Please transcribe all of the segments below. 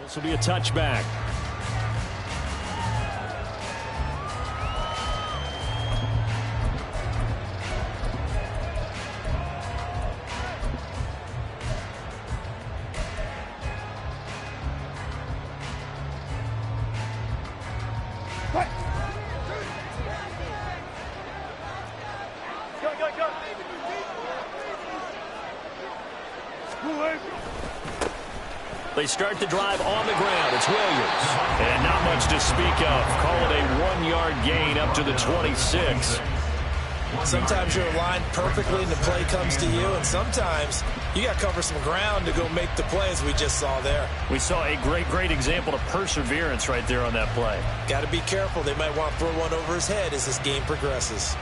This will be a touchback. They start the drive on the ground. It's Williams. And not much to speak of. Call it a 1-yard gain up to the 26. Sometimes you're aligned perfectly and the play comes to you, and sometimes you got to cover some ground to go make the play, as we just saw there. We saw a great example of perseverance right there on that play. Got to be careful. They might want to throw one over his head as this game progresses.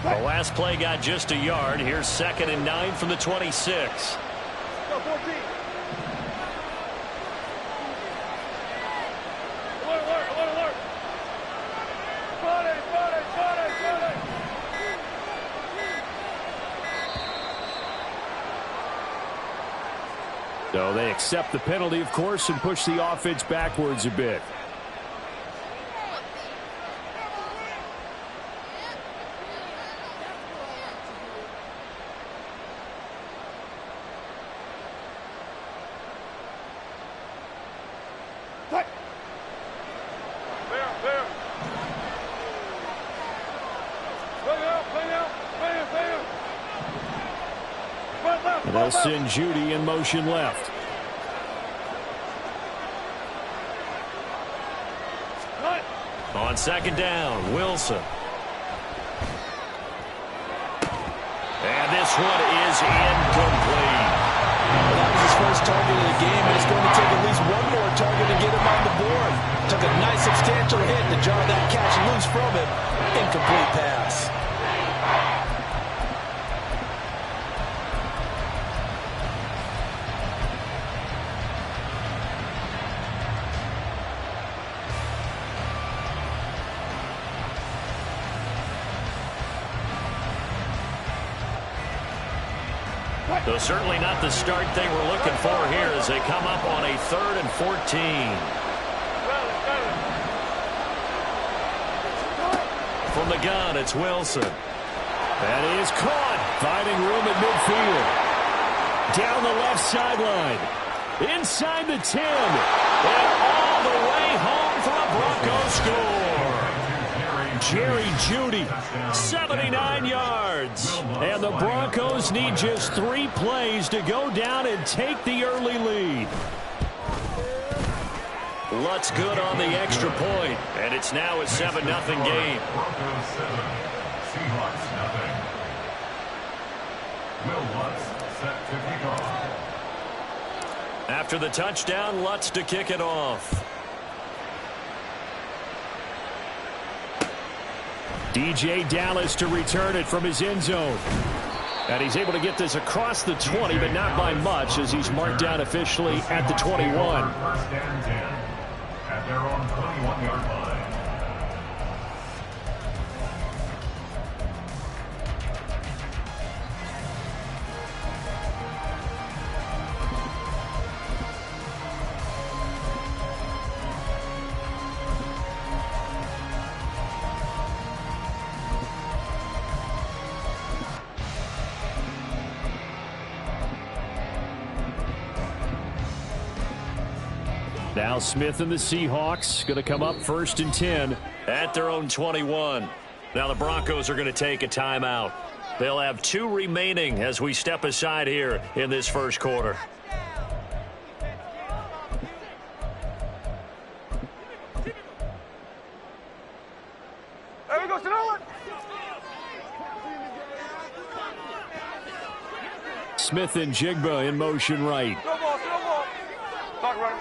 The last play got just a yard. Here's 2nd and 9 from the 26. Go 14. Alert. Got it. So they accept the penalty, of course, and push the offense backwards a bit. They'll send Judy in motion left. On 2nd down, Wilson. And this one is incomplete. Well, that was his first target of the game, and it's going to take at least one more target to get him on the board. Took a nice substantial hit to jar that catch loose from him. Incomplete pass. Though certainly not the start they were looking for here as they come up on a 3rd and 14. From the gun, it's Wilson. That is caught. Finding room at midfield. Down the left sideline. Inside the 10. And all the way home for a Broncos score. Jerry Jeudy, 79 yards. And the Broncos need just 3 plays to go down and take the early lead. Lutz good on the extra point, and it's now a 7-0 game. Broncos 7, Seahawks nothing. Will Lutz set to kick off. After the touchdown, Lutz to kick it off. DJ Dallas to return it from his end zone. And he's able to get this across the 20, but not by much, as he's marked down officially at the 21. First and 10 at their own 21-yard line. Now Smith and the Seahawks going to come up 1st and 10 at their own 21. Now the Broncos are going to take a timeout. They'll have 2 remaining as we step aside here in this first quarter. There we go, Sonoma. Smith and Jigba in motion right. Go ball. Back runner.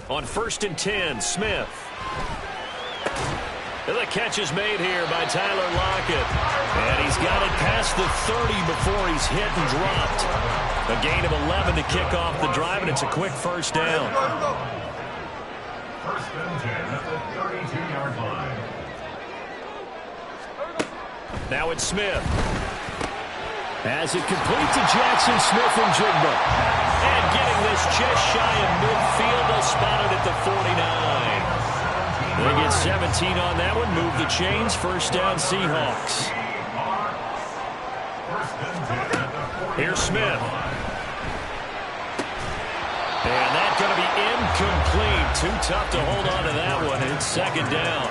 On 1st and 10, Smith. And the catch is made here by Tyler Lockett. And he's got it past the 30 before he's hit and dropped. A gain of 11 to kick off the drive, and it's a quick first down. First and 10 at the 32-yard line. Now it's Smith. As it complete to Jackson Smith and Jigba. And getting this just shy of midfield, they'll spot it at the 49. They get 17 on that one, move the chains, first down Seahawks. Here's Smith. And that's going to be incomplete. Too tough to hold on to that one. It's second down.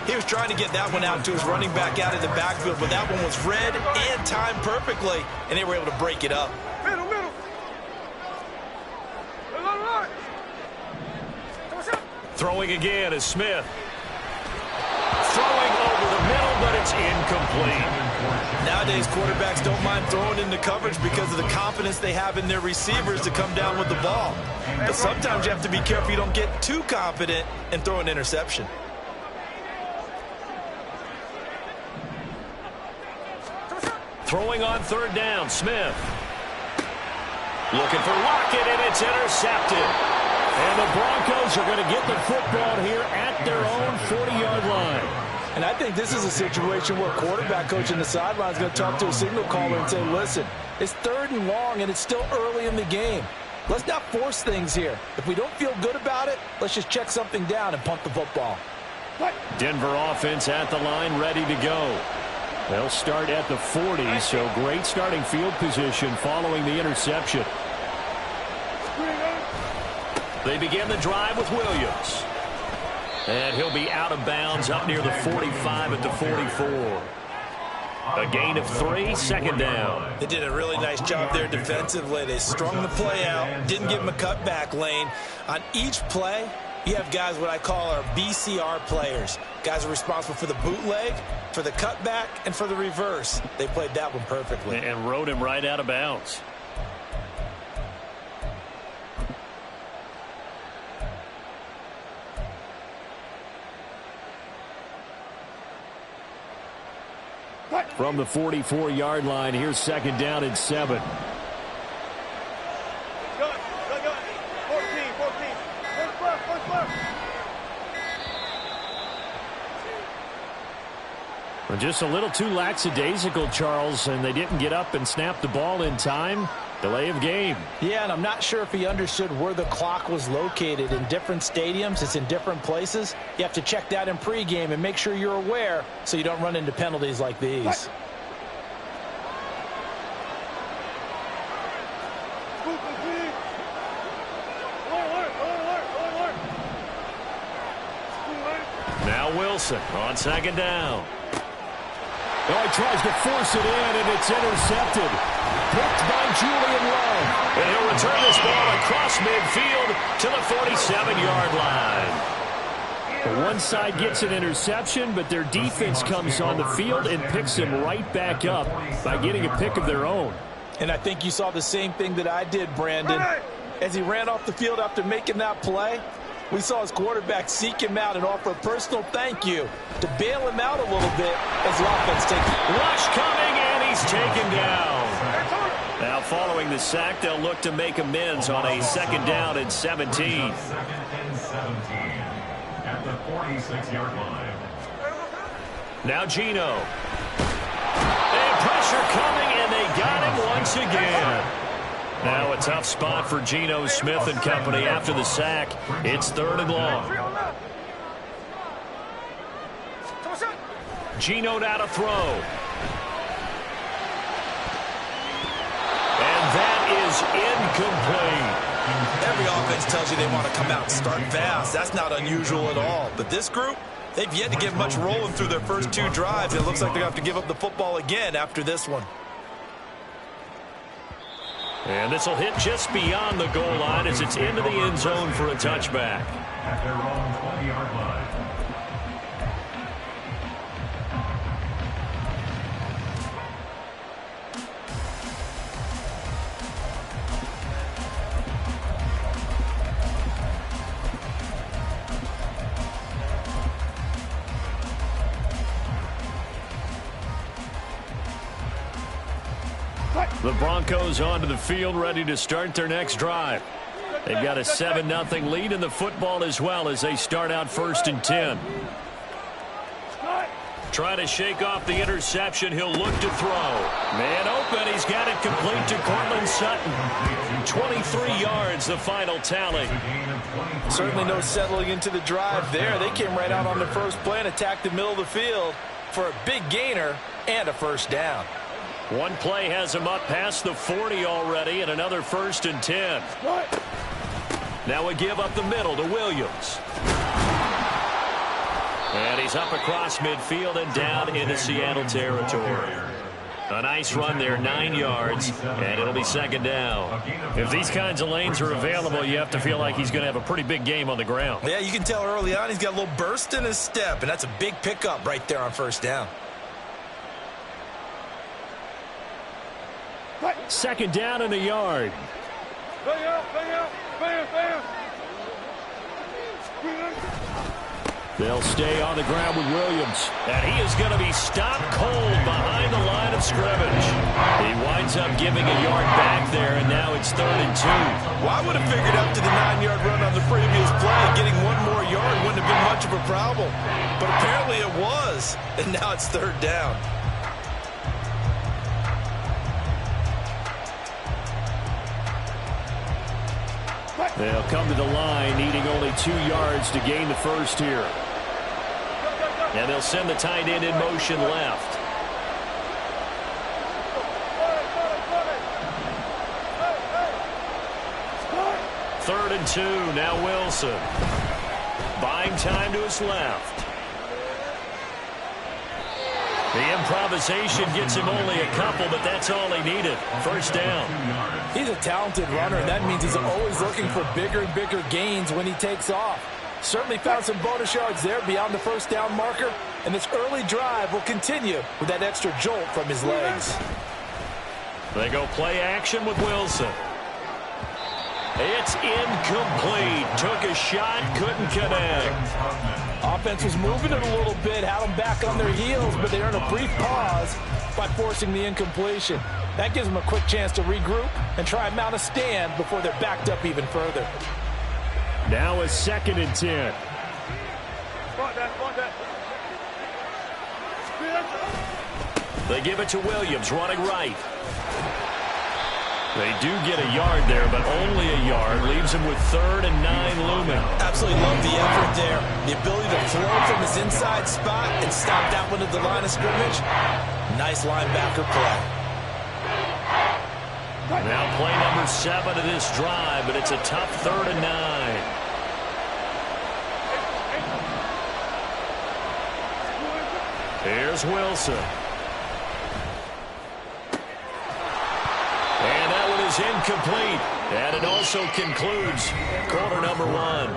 He was trying to get that one out to his running back out of the backfield, but that one was read and timed perfectly, and they were able to break it up. Middle. Throwing again is Smith. Throwing over the middle, but it's incomplete. Nowadays, quarterbacks don't mind throwing into coverage because of the confidence they have in their receivers to come down with the ball. But sometimes you have to be careful you don't get too confident and throw an interception. Throwing on third down, Smith. Looking for Lockett, and it's intercepted. And the Broncos are going to get the football here at their own 40-yard line. And I think this is a situation where quarterback coach in the sideline is going to talk to a signal caller and say, listen, it's third and long, and it's still early in the game. Let's not force things here. If we don't feel good about it, let's just check something down and punt the football. Denver offense at the line, ready to go. They'll start at the 40, so great starting field position following the interception. They begin the drive with Williams. And he'll be out of bounds up near the 45 at the 44. A gain of 3, second down. They did a really nice job there defensively. They strung the play out, didn't give him a cutback lane. On each play, you have guys what I call our BCR players. Guys are responsible for the bootleg, for the cutback, and for the reverse. They played that one perfectly. And rode him right out of bounds. From the 44-yard line, here's second down and 7. Gun. 14. First left. Well, just a little too lackadaisical, Charles, and they didn't get up and snap the ball in time. Delay of game. Yeah, and I'm not sure if he understood where the clock was located. In different stadiums, it's in different places. You have to check that in pregame and make sure you're aware so you don't run into penalties like these. Now Wilson on second down. Oh, he tries to force it in, and it's intercepted. Picked by Julian Love. And he'll return this ball across midfield to the 47-yard line. The one side gets an interception, but their defense comes on the field and picks him right back up by getting a pick of their own. And I think you saw the same thing that I did, Brandon. As he ran off the field after making that play, we saw his quarterback seek him out and offer a personal thank you to bail him out a little bit as the offense takes it. Rush coming, and he's taken down. Now following the sack, they'll look to make amends on a second down and 17. Second and 17 at the 46-yard line. Now Geno. And pressure coming, and they got him once again. Now a tough spot for Geno Smith and company after the sack. It's third and long. Geno now to throw. And that is incomplete. Every offense tells you they want to come out and start fast. That's not unusual at all. But this group, they've yet to get much rolling through their first 2 drives. It looks like they're going to have to give up the football again after this one. And this will hit just beyond the goal line as it's into the end zone for a touchback. At their own 20-yard line. The Broncos onto the field, ready to start their next drive. They've got a 7-0 lead in the football as well as they start out 1st and 10. Trying to shake off the interception. He'll look to throw. Man open. He's got it complete to Cortland Sutton. 23 yards, the final tally. Certainly no settling into the drive there. They came right out on the first play and attacked the middle of the field for a big gainer and a first down. One play has him up past the 40 already, and another 1st and 10. Now a give up the middle to Williams. And he's up across midfield and down into Seattle territory. A nice run there, 9 yards, and it'll be 2nd down. If these kinds of lanes are available, you have to feel like he's going to have a pretty big game on the ground. Yeah, you can tell early on he's got a little burst in his step, and that's a big pickup right there on 1st down. 2nd down and a yard. They'll stay on the ground with Williams. And he is going to be stopped cold behind the line of scrimmage. He winds up giving a yard back there, and now it's 3rd and 2. Well, I would have figured up to the 9-yard run on the previous play. Getting one more yard wouldn't have been much of a problem. But apparently it was, and now it's 3rd down. They'll come to the line, needing only 2 yards to gain the first here. And they'll send the tight end in motion left. Third and 2, now Wilson. Buying time to his left. The improvisation gets him only a couple, but that's all he needed. First down. He's a talented runner, and that means he's always looking for bigger and bigger gains when he takes off. Certainly found some bonus yards there beyond the first down marker, and this early drive will continue with that extra jolt from his legs. They go play action with Wilson. It's incomplete. Took a shot, couldn't connect. Offense was moving it a little bit, had them back on their heels, but they earned a brief pause by forcing the incompletion. That gives them a quick chance to regroup and try and mount a stand before they're backed up even further. Now a 2nd and 10. They give it to Williams, running right. They do get a yard there, but only a yard. Leaves him with 3rd and 9 looming. Absolutely love the effort there. The ability to flow from his inside spot and stop that one at the line of scrimmage. Nice linebacker play. Now play number 7 of this drive, but it's a tough 3rd and 9. Here's Wilson. And that one is incomplete. And it also concludes quarter number 1.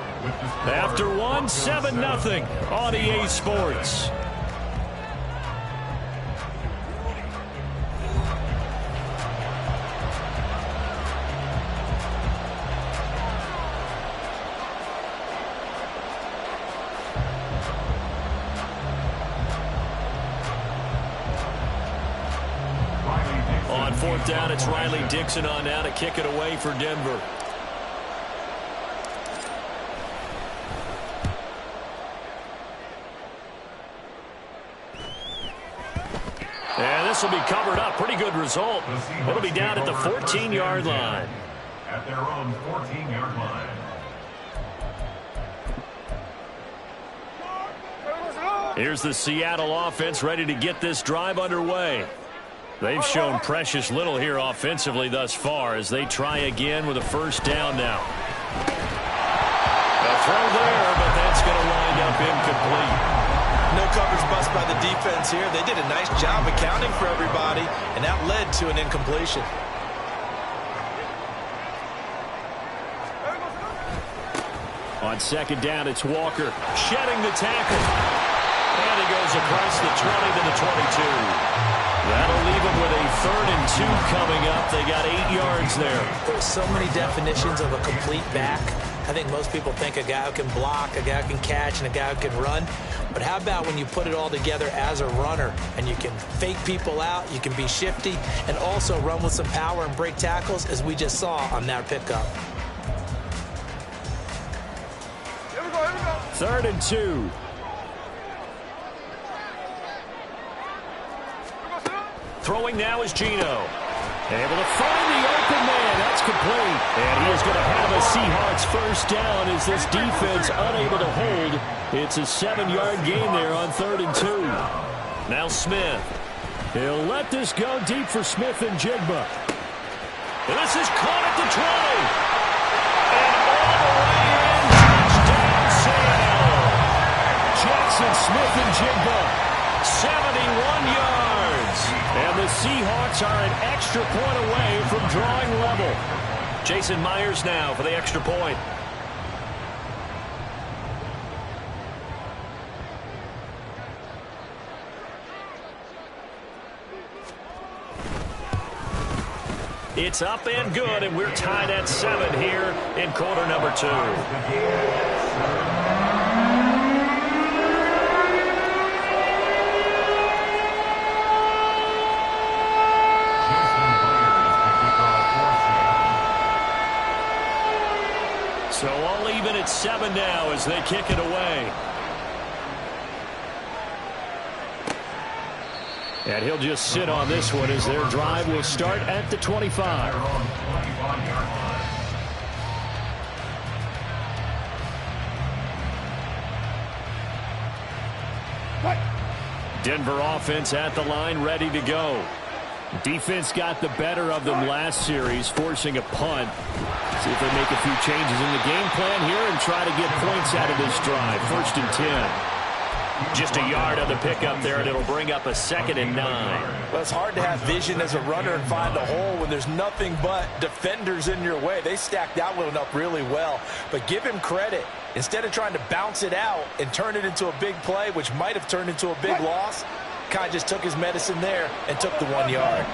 After 1, 7-0 on EA Sports. On 4th down, it's Riley Dixon on now to kick it away for Denver. And this will be covered up. Pretty good result. It'll be down at the 14-yard line. At their own 14-yard line. Here's the Seattle offense ready to get this drive underway. They've shown precious little here offensively thus far as they try again with a first down now. A throw there, but that's going to wind up incomplete. No coverage bust by the defense here. They did a nice job accounting for everybody, and that led to an incompletion. On 2nd down, it's Walker shedding the tackle. And he goes across the 20 to the 22. That'll leave them with a 3rd and 2 coming up. They got 8 yards there. There's so many definitions of a complete back. I think most people think a guy who can block, a guy who can catch, and a guy who can run. But how about when you put it all together as a runner and you can fake people out, you can be shifty, and also run with some power and break tackles as we just saw on that pickup. 3rd and 2. Throwing now is Geno. Able to find the open man. That's complete. And he is going to have a Seahawks first down as this defense unable to hold. It's a 7-yard gain there on 3rd and 2. Now Smith. He'll let this go deep for Smith and Jigba. And this is caught at the 20. And all the way in. Touchdown, Seattle. Jackson, Smith, and Jigba. 71 yards. And the Seahawks are an extra point away from drawing level. Jason Myers now for the extra point. It's up and good, and we're tied at 7 here in quarter number 2. So all even at 7 now as they kick it away. And he'll just sit on this one as their drive will start at the 25. Denver offense at the line, ready to go. Defense got the better of them last series, forcing a punt. See if they make a few changes in the game plan here and try to get points out of this drive. 1st and 10. Just a yard on the pickup there, and it'll bring up a 2nd and 9. Well, it's hard to have vision as a runner and find a hole when there's nothing but defenders in your way. They stacked that one up really well. But give him credit. Instead of trying to bounce it out and turn it into a big play, which might have turned into a big loss, Kai just took his medicine there and took the 1 yard.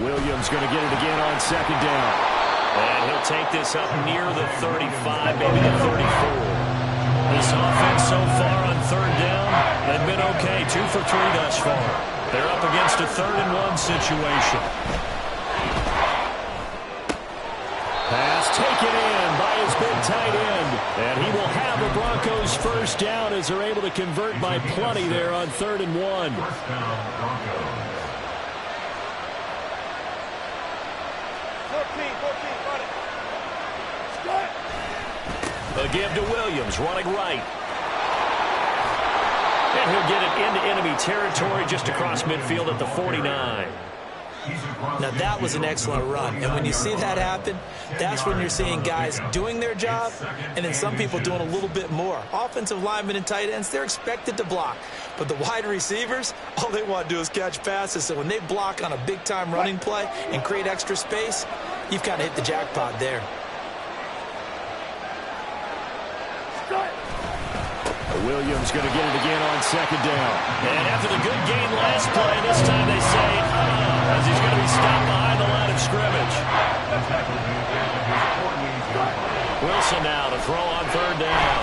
Williams going to get it again on 2nd down. And he'll take this up near the 35, maybe the 34. This offense so far on 3rd down, they've been okay. 2 for 3 thus far. They're up against a 3rd and 1 situation. Pass taken in by his big tight end. And he will have the Broncos first down as they're able to convert by plenty there on 3rd and 1. First down, Broncos. 14, got it. A give to Williams, running right. And he'll get it into enemy territory just across midfield at the 49. Now, that was an excellent run. And when you see that happen, that's when you're seeing guys doing their job and then some people doing a little bit more. Offensive linemen and tight ends, they're expected to block. But the wide receivers, all they want to do is catch passes. So when they block on a big-time running play and create extra space, you've kind of hit the jackpot there. Williams going to get it again on 2nd down. And after the good game last play, this time they say, as he's going to be stopped behind the line of scrimmage. Wilson now to throw on 3rd down.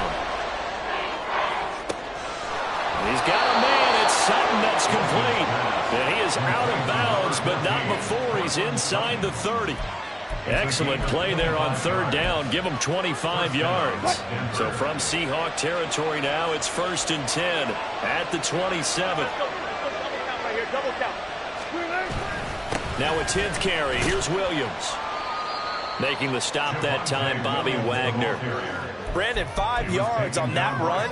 He's got a man. It's Sutton that's complete. And he is out of bounds, but not before he's inside the 30. Excellent play there on 3rd down. Give him 25 yards. So from Seahawk territory now, it's 1st and 10 at the 27. Now a 10th carry. Here's Williams. Making the stop that time, Bobby Wagner. Brandon, 5 yards on that run.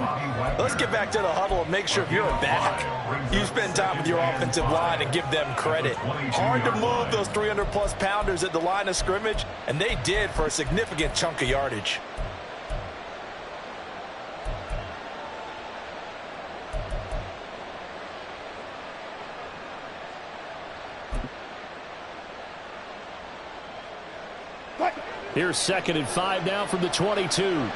Let's get back to the huddle and make sure if you're back, you spend time with your offensive line and give them credit. Hard to move those 300-plus pounders at the line of scrimmage, and they did for a significant chunk of yardage. Here's 2nd and 5 now from the 22.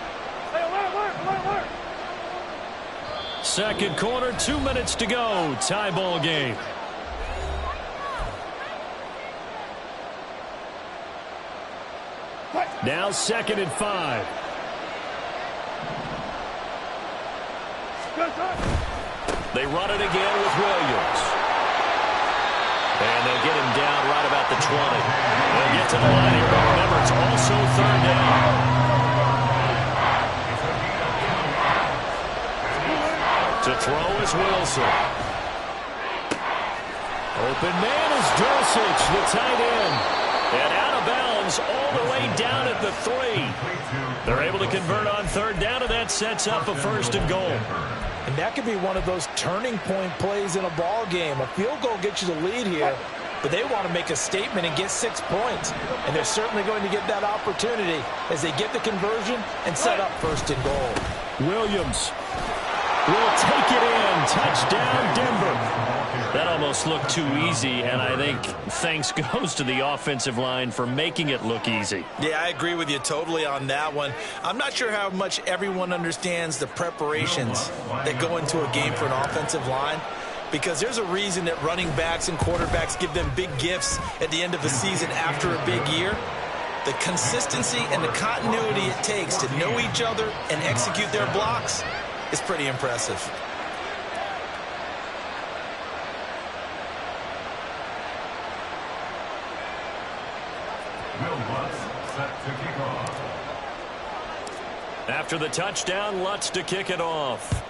Second quarter, 2 minutes to go. Tie ball game. Now 2nd and 5. They run it again with Williams. And they'll get him down right about the 20. They'll get to the line here, but remember, it's also third down. To throw is Wilson. Open man is Dulcich, the tight end. And out of bounds all the way down at the 3. They're able to convert on third down, and that sets up a 1st and goal. And that could be one of those turning point plays in a ball game. A field goal gets you the lead here, but they want to make a statement and get 6 points. And they're certainly going to get that opportunity as they get the conversion and set up 1st and goal. Williams will take it in. Touchdown, Denver. That almost looked too easy, and I think thanks goes to the offensive line for making it look easy. Yeah, I agree with you totally on that one. I'm not sure how much everyone understands the preparations that go into a game for an offensive line, because there's a reason that running backs and quarterbacks give them big gifts at the end of the season after a big year. The consistency and the continuity it takes to know each other and execute their blocks is pretty impressive. After the touchdown, Lutz to kick it off.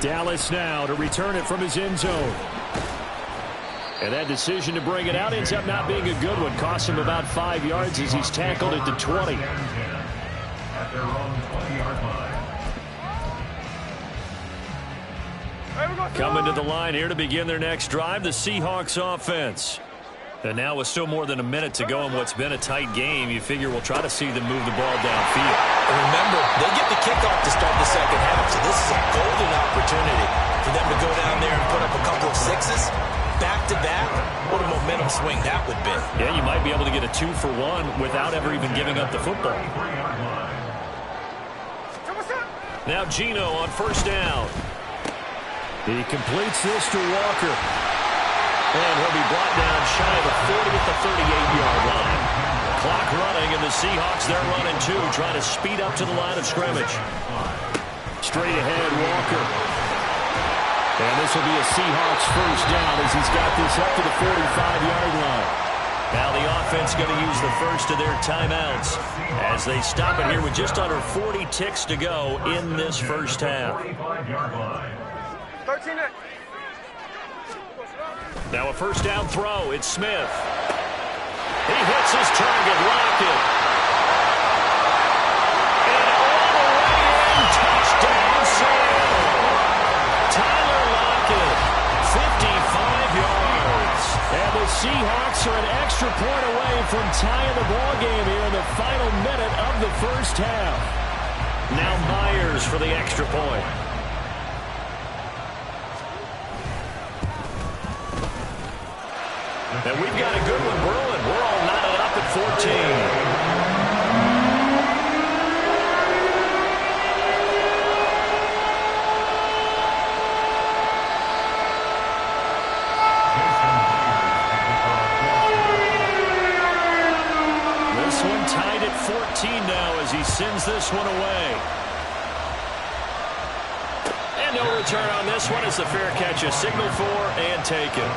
Dallas now to return it from his end zone. And that decision to bring it out ends up not being a good one. Costs him about 5 yards as he's tackled at the 20. At their own 20-yard line. Coming to the line here to begin their next drive, the Seahawks offense. And now with still more than a minute to go in what's been a tight game, you figure we'll try to see them move the ball downfield. And remember, they get the kickoff to start the second half, so this is a golden opportunity for them to go down there and put up a couple of sixes. Back-to-back, what a momentum swing that would be. Yeah, you might be able to get a 2-for-1 without ever even giving up the football. Now Geno on 1st down. He completes this to Walker. And he'll be brought down shy of the 40 at the 38-yard line. Clock running, and the Seahawks, they're running too, trying to speed up to the line of scrimmage. Straight ahead, Walker. And this will be a Seahawks 1st down as he's got this up to the 45-yard line. Now the offense going to use the first of their timeouts as they stop it here with just under 40 ticks to go in this first half. 13. Now a 1st down throw. It's Smith. He hits his target. Lockett. And all the way in. Touchdown, Seattle. Tyler Lockett, 55 yards. And the Seahawks are an extra point away from tying the ball game here in the final minute of the first half. Now Myers for the extra point. And we've got a good one brewing. We're all knotted up at 14. This one tied at 14 now as he sends this one away. And no return on this one as the fair catch is signaled for and taken.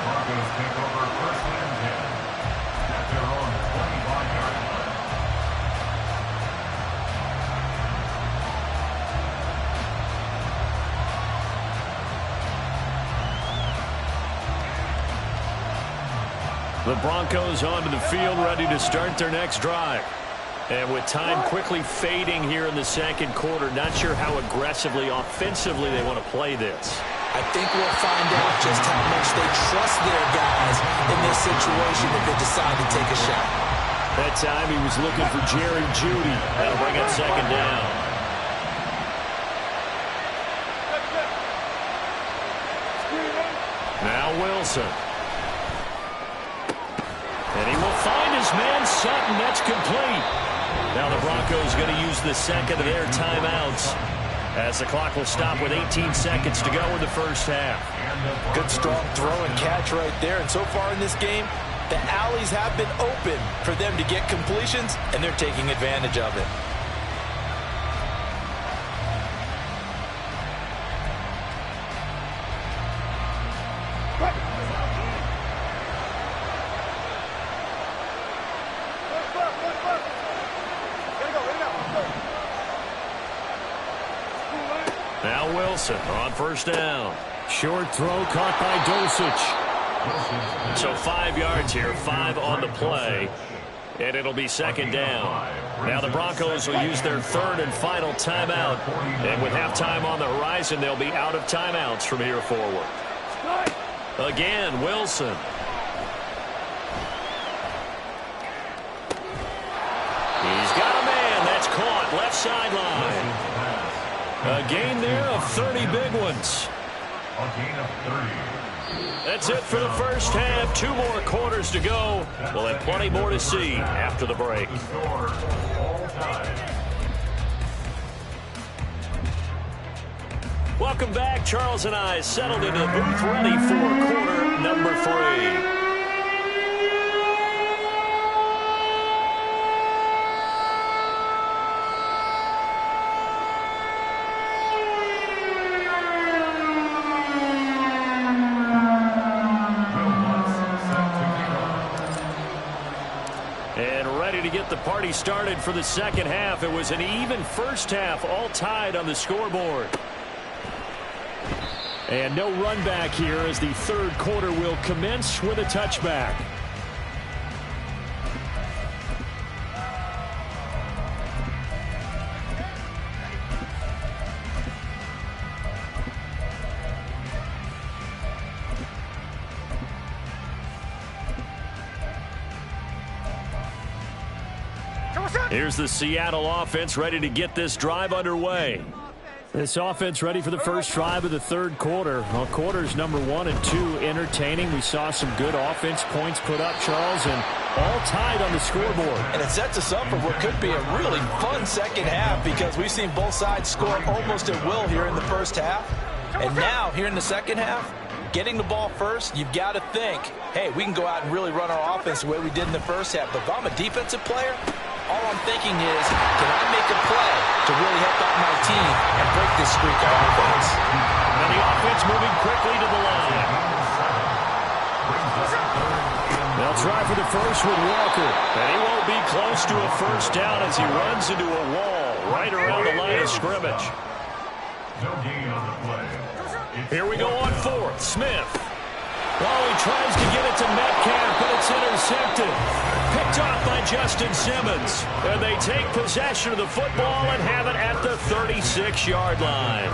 The Broncos onto the field, ready to start their next drive. And with time quickly fading here in the second quarter, not sure how aggressively, offensively they want to play this. I think we'll find out just how much they trust their guys in this situation if they decide to take a shot. That time he was looking for Jerry Jeudy. That'll bring up 2nd down. Now Wilson. And he will find his man Sutton. That's complete. Now the Broncos going to use the second of their timeouts as the clock will stop with 18 seconds to go in the first half. Good strong throw and catch right there. And so far in this game, the alleys have been open for them to get completions, and they're taking advantage of it. Now Wilson on first down. Short throw caught by Dulcich. So 5 yards here, 5 on the play. And it'll be second down. Now the Broncos will use their third and final timeout. And with halftime on the horizon, they'll be out of timeouts from here forward. Again, Wilson. He's got a man. That's caught. Left sideline. A gain there of 30 big ones. A gain of 30. That's it for the first half. 2 more quarters to go. We'll have plenty more to see after the break. The score, all time. Welcome back. Charles and I settled into the booth ready for quarter number 3. To get the party started for the second half. It was an even first half, all tied on the scoreboard. And no run back here as the third quarter will commence with a touchback. Here's the Seattle offense ready to get this drive underway. This offense ready for the first drive of the third quarter. Well, quarters number 1 and 2 entertaining. We saw some good offense points put up, Charles, and all tied on the scoreboard. And it sets us up for what could be a really fun second half because we've seen both sides score almost at will here in the first half. And now, here in the second half, getting the ball first, you've got to think, hey, we can go out and really run our offense the way we did in the first half. But if I'm a defensive player, all I'm thinking is, can I make a play to really help out my team and break this streak of offense? And the offense moving quickly to the line. They'll try for the first with Walker. And he won't be close to a first down as he runs into a wall right around the line of scrimmage. No gain on the play. Here we go on fourth. Smith. Oh, he tries to get it to Metcalf, but it's intercepted. Picked off by Justin Simmons. And they take possession of the football and have it at the 36-yard line.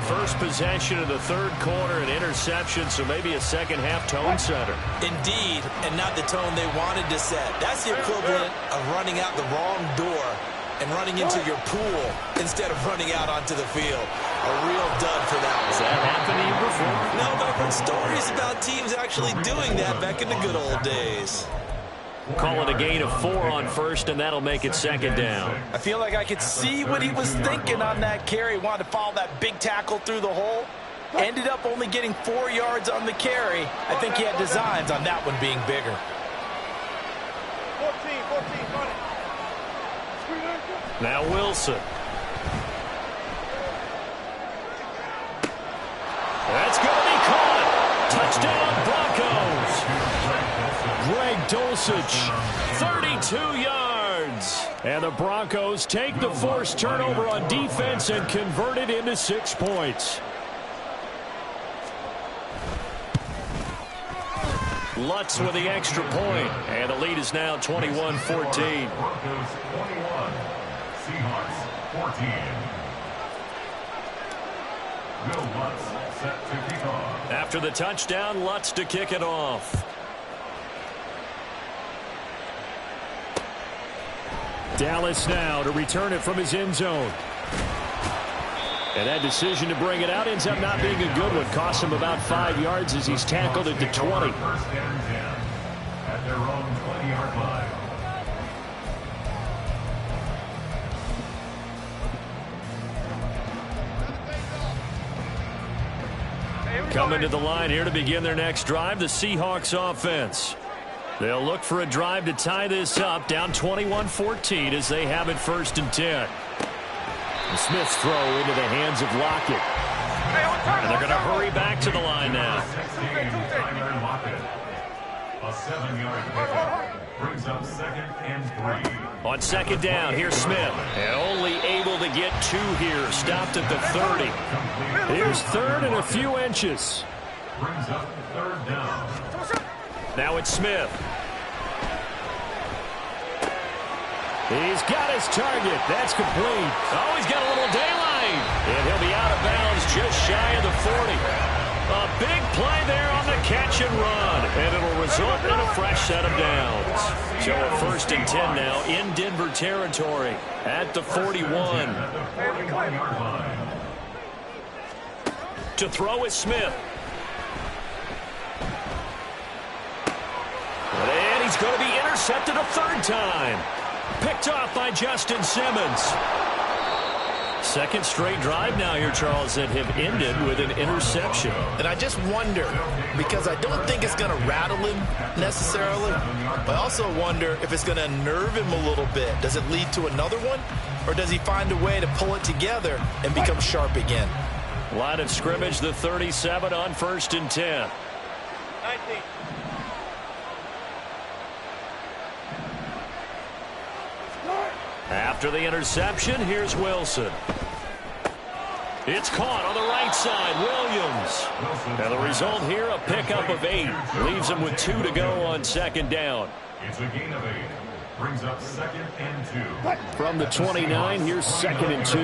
First possession of the third quarter, an interception, so maybe a second-half tone setter. Indeed, and not the tone they wanted to set. That's the equivalent of running out the wrong door and running into your pool instead of running out onto the field. A real dud for that one. Has that happened to you before? No, but I've heard stories about teams actually doing that back in the good old days. Call it a gain of 4 on first, and that'll make it second down. I feel like I could see what he was thinking on that carry. Wanted to follow that big tackle through the hole. Ended up only getting 4 yards on the carry. I think he had designs on that one being bigger. 14, run it. Now Wilson. That's going to be caught. Touchdown, Broncos. Greg Dulcich, 32 yards. And the Broncos take the forced turnover on defense and convert it into 6 points. Lutz with the extra point. And the lead is now 21-14. Broncos 21. Seahawks 14. Will Lutz set to kick off. After the touchdown, Lutz to kick it off. Dallas now to return it from his end zone. And that decision to bring it out ends up not being a good one. Cost him about 5 yards as he's tackled at the 20. First and 10 at their own 20-yard line. Coming to the line here to begin their next drive, the Seahawks offense. They'll look for a drive to tie this up, down 21-14 as they have it first and 10. Smith's throw into the hands of Lockett. And they're going to hurry back to the line now. A 7-yard pickup brings up second and 3. On second down, here's Smith. And only able to get 2 here. Stopped at the 30. Here's third and a few inches. Brings up third down. Now it's Smith. He's got his target. That's complete. Oh, he's got a little daylight. And he'll be out of bounds just shy of the 40. A big play there on the catch and run. And it'll result in a fresh set of downs. So a 1st and 10 now in Denver territory at the 41. To throw is Smith. And he's going to be intercepted a 3rd time. Picked off by Justin Simmons. 2nd straight drive now here, Charles, that have ended with an interception. And I just wonder, because I don't think it's going to rattle him necessarily, but I also wonder if it's going to unnerve him a little bit. Does it lead to another one, or does he find a way to pull it together and become sharp again? Line of scrimmage, the 37 on 1st and 10. 19. After the interception, here's Wilson. It's caught on the right side, Williams. And the result here, a pickup of 8. Leaves him with 2 to go on 2nd down. It's a gain of 8. Brings up 2nd and 2. From the 29, here's 2nd and 2.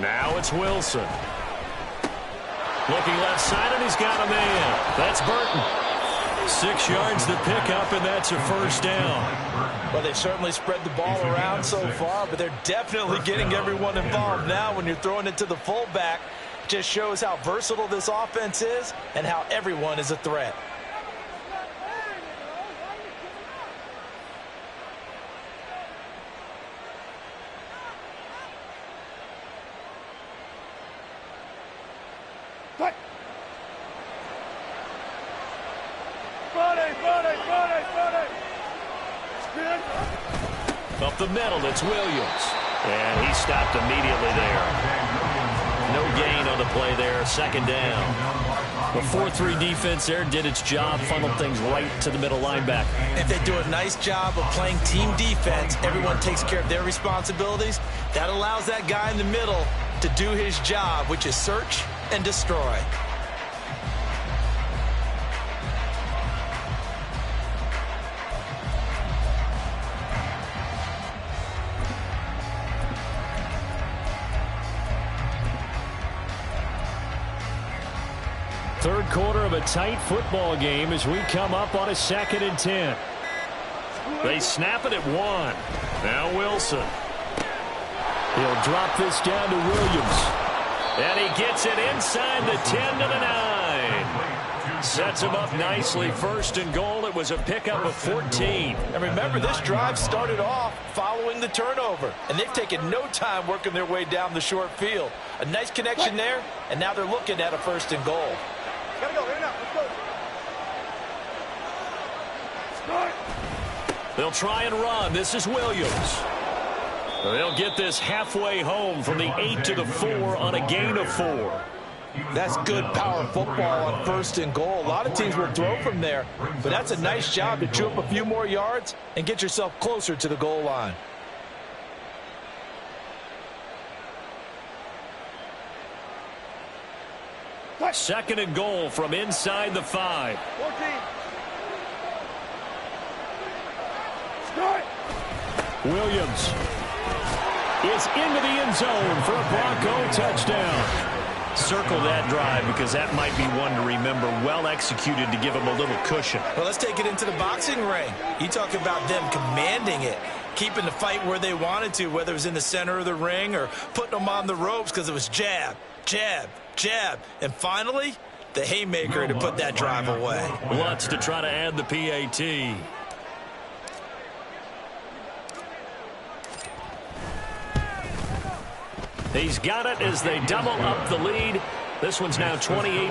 Now it's Wilson. Looking left side, and he's got a man. That's Burton. 6 yards the pickup, and that's a 1st down. Well, they've certainly spread the ball around so far, but they're definitely getting everyone involved now when you're throwing it to the fullback. Just shows how versatile this offense is and how everyone is a threat. Up the middle, it's Williams. And he stopped immediately there. No gain on the play there, 2nd down. The 4-3 defense there did its job, funneled things right to the middle linebacker. If they do a nice job of playing team defense, everyone takes care of their responsibilities. That allows that guy in the middle to do his job, which is search and destroy. Third quarter of a tight football game as we come up on a 2nd and 10. They snap it at 1. Now Wilson. He'll drop this down to Williams. And he gets it inside the 10 to the 9. Sets him up nicely. 1st and goal. It was a pickup of 14. And remember, this drive started off following the turnover. And they've taken no time working their way down the short field. A nice connection there, and now they're looking at a 1st and goal. Gotta go, in and out, let's go. They'll try and run. This is Williams. They'll get this halfway home from the 8 to the 4 on a gain of 4. That's good power football on 1st and goal. A lot of teams will throw from there, but that's a nice job to chew up a few more yards and get yourself closer to the goal line. Second and goal from inside the 5. 14. Williams is into the end zone for a Bronco touchdown. Circle that drive because that might be one to remember. Well executed to give him a little cushion. Well, let's take it into the boxing ring. You talk about them commanding it, keeping the fight where they wanted to, whether it was in the center of the ring or putting them on the ropes because it was jab, jab, jab. And finally, the haymaker to put that drive away. Lutz to try to add the PAT. He's got it as they double up the lead. This one's now 28-14.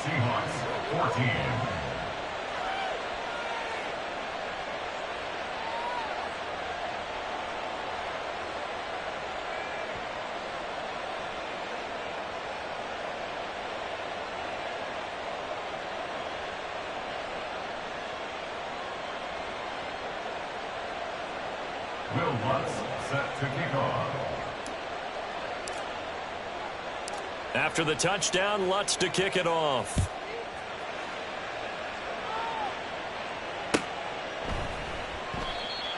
Seahawks 14. Will Lutz set to kick off. After the touchdown, Lutz to kick it off.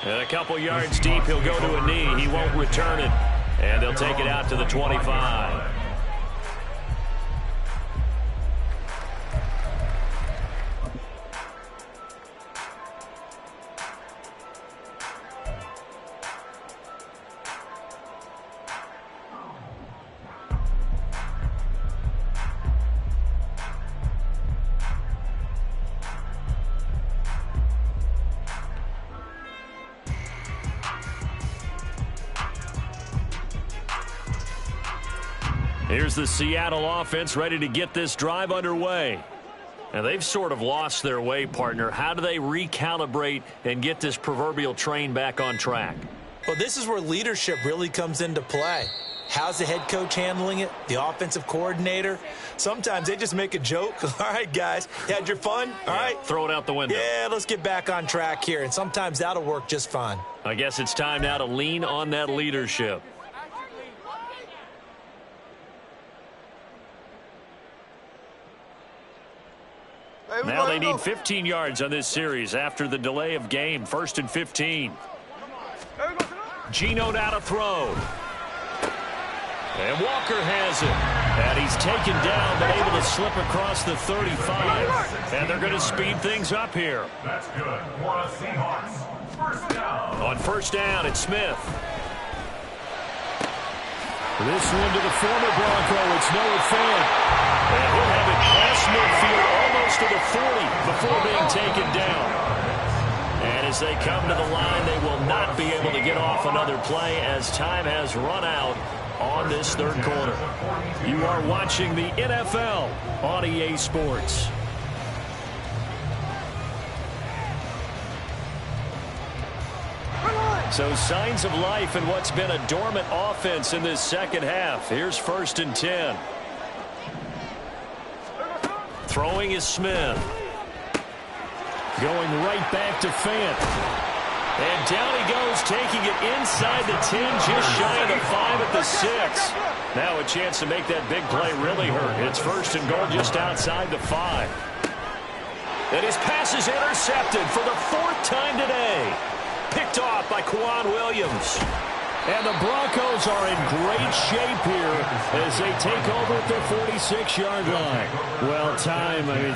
And a couple yards deep, he'll go to a knee. He won't return it. And they'll take it out to the 25. Here's the Seattle offense ready to get this drive underway. And they've sort of lost their way, partner. How do they recalibrate and get this proverbial train back on track? Well, this is where leadership really comes into play. How's the head coach handling it? The offensive coordinator? Sometimes they just make a joke. All right, guys, you had your fun? All right. Throw it out the window. Yeah, let's get back on track here. And sometimes that'll work just fine. I guess it's time now to lean on that leadership. Now they need 15 yards on this series after the delay of game. 1st and 15. Geno now to throw. And Walker has it. And he's taken down, but able to slip across the 35. And they're going to speed things up here. That's good for the Seahawks. First down. On first down, it's Smith. This one to the former Bronco. It's Noah Fant. And he'll have it past midfield almost to the 40 before being taken down. And as they come to the line, they will not be able to get off another play as time has run out on this third quarter. You are watching the NFL on EA Sports. So signs of life in what's been a dormant offense in this second half. Here's 1st and 10. Throwing is Smith. Going right back to Fant. And down he goes, taking it inside the 10, just shy of the 5 at the 6. Now a chance to make that big play really hurt. It's 1st and goal just outside the 5. And his pass is intercepted for the 4th time today. Picked off by Kwan Williams. And the Broncos are in great shape here as they take over at their 46-yard line. Well,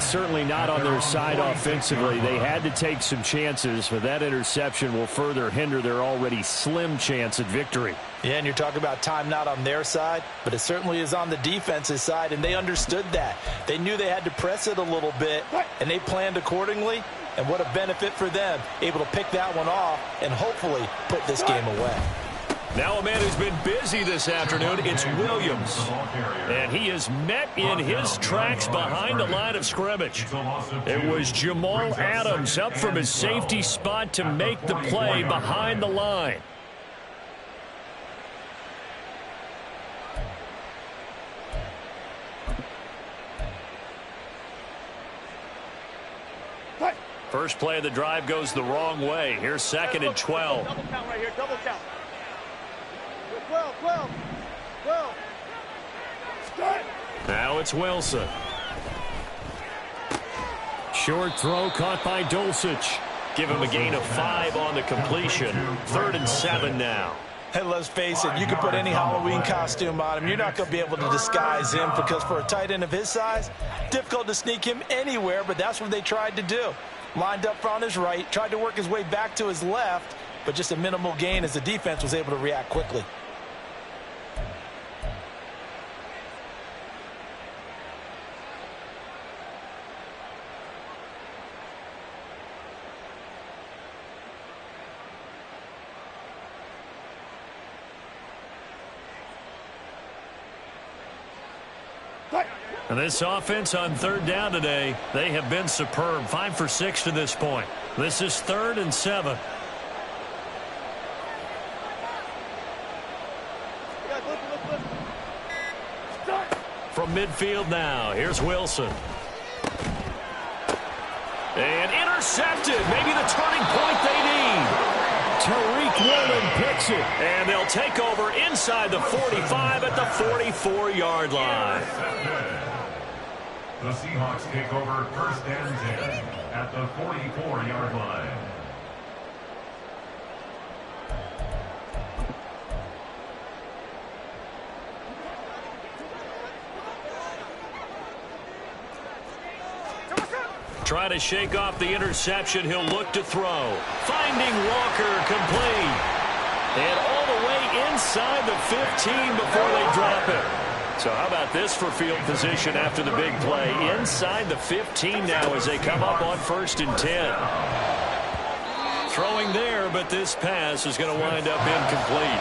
certainly not on their side offensively. They had to take some chances, but that interception will further hinder their already slim chance at victory. Yeah, and you're talking about time not on their side, but it certainly is on the defense's side, and they understood that. They knew they had to press it a little bit, and they planned accordingly. And what a benefit for them, able to pick that one off and hopefully put this game away. Now a man who's been busy this afternoon, it's Williams. And he is met in his tracks behind the line of scrimmage. It was Jamal Adams up from his safety spot to make the play behind the line. First play of the drive goes the wrong way. Here's 2nd and 12. Double count right here, double count. 12. Start. Now it's Wilson. Short throw caught by Dulcich. Give him a gain of 5 on the completion. 3rd and 7 now. And let's face it, you can put any Halloween costume on him. You're not going to be able to disguise him because for a tight end of his size, difficult to sneak him anywhere, but that's what they tried to do. Lined up on his right, tried to work his way back to his left, but just a minimal gain as the defense was able to react quickly. And this offense on 3rd down today, they have been superb. 5 for 6 to this point. This is 3rd and 7. From midfield now, here's Wilson. And intercepted. Maybe the turning point they need. Tariq Woolen picks it. And they'll take over inside the 45 at the 44-yard line. The Seahawks take over first and 10 at the 44-yard line. Trying to shake off the interception. He'll look to throw. Finding Walker, complete. And all the way inside the 15 before they drop it. So how about this for field position after the big play? Inside the 15 now as they come up on 1st and 10. Throwing there, but this pass is going to wind up incomplete.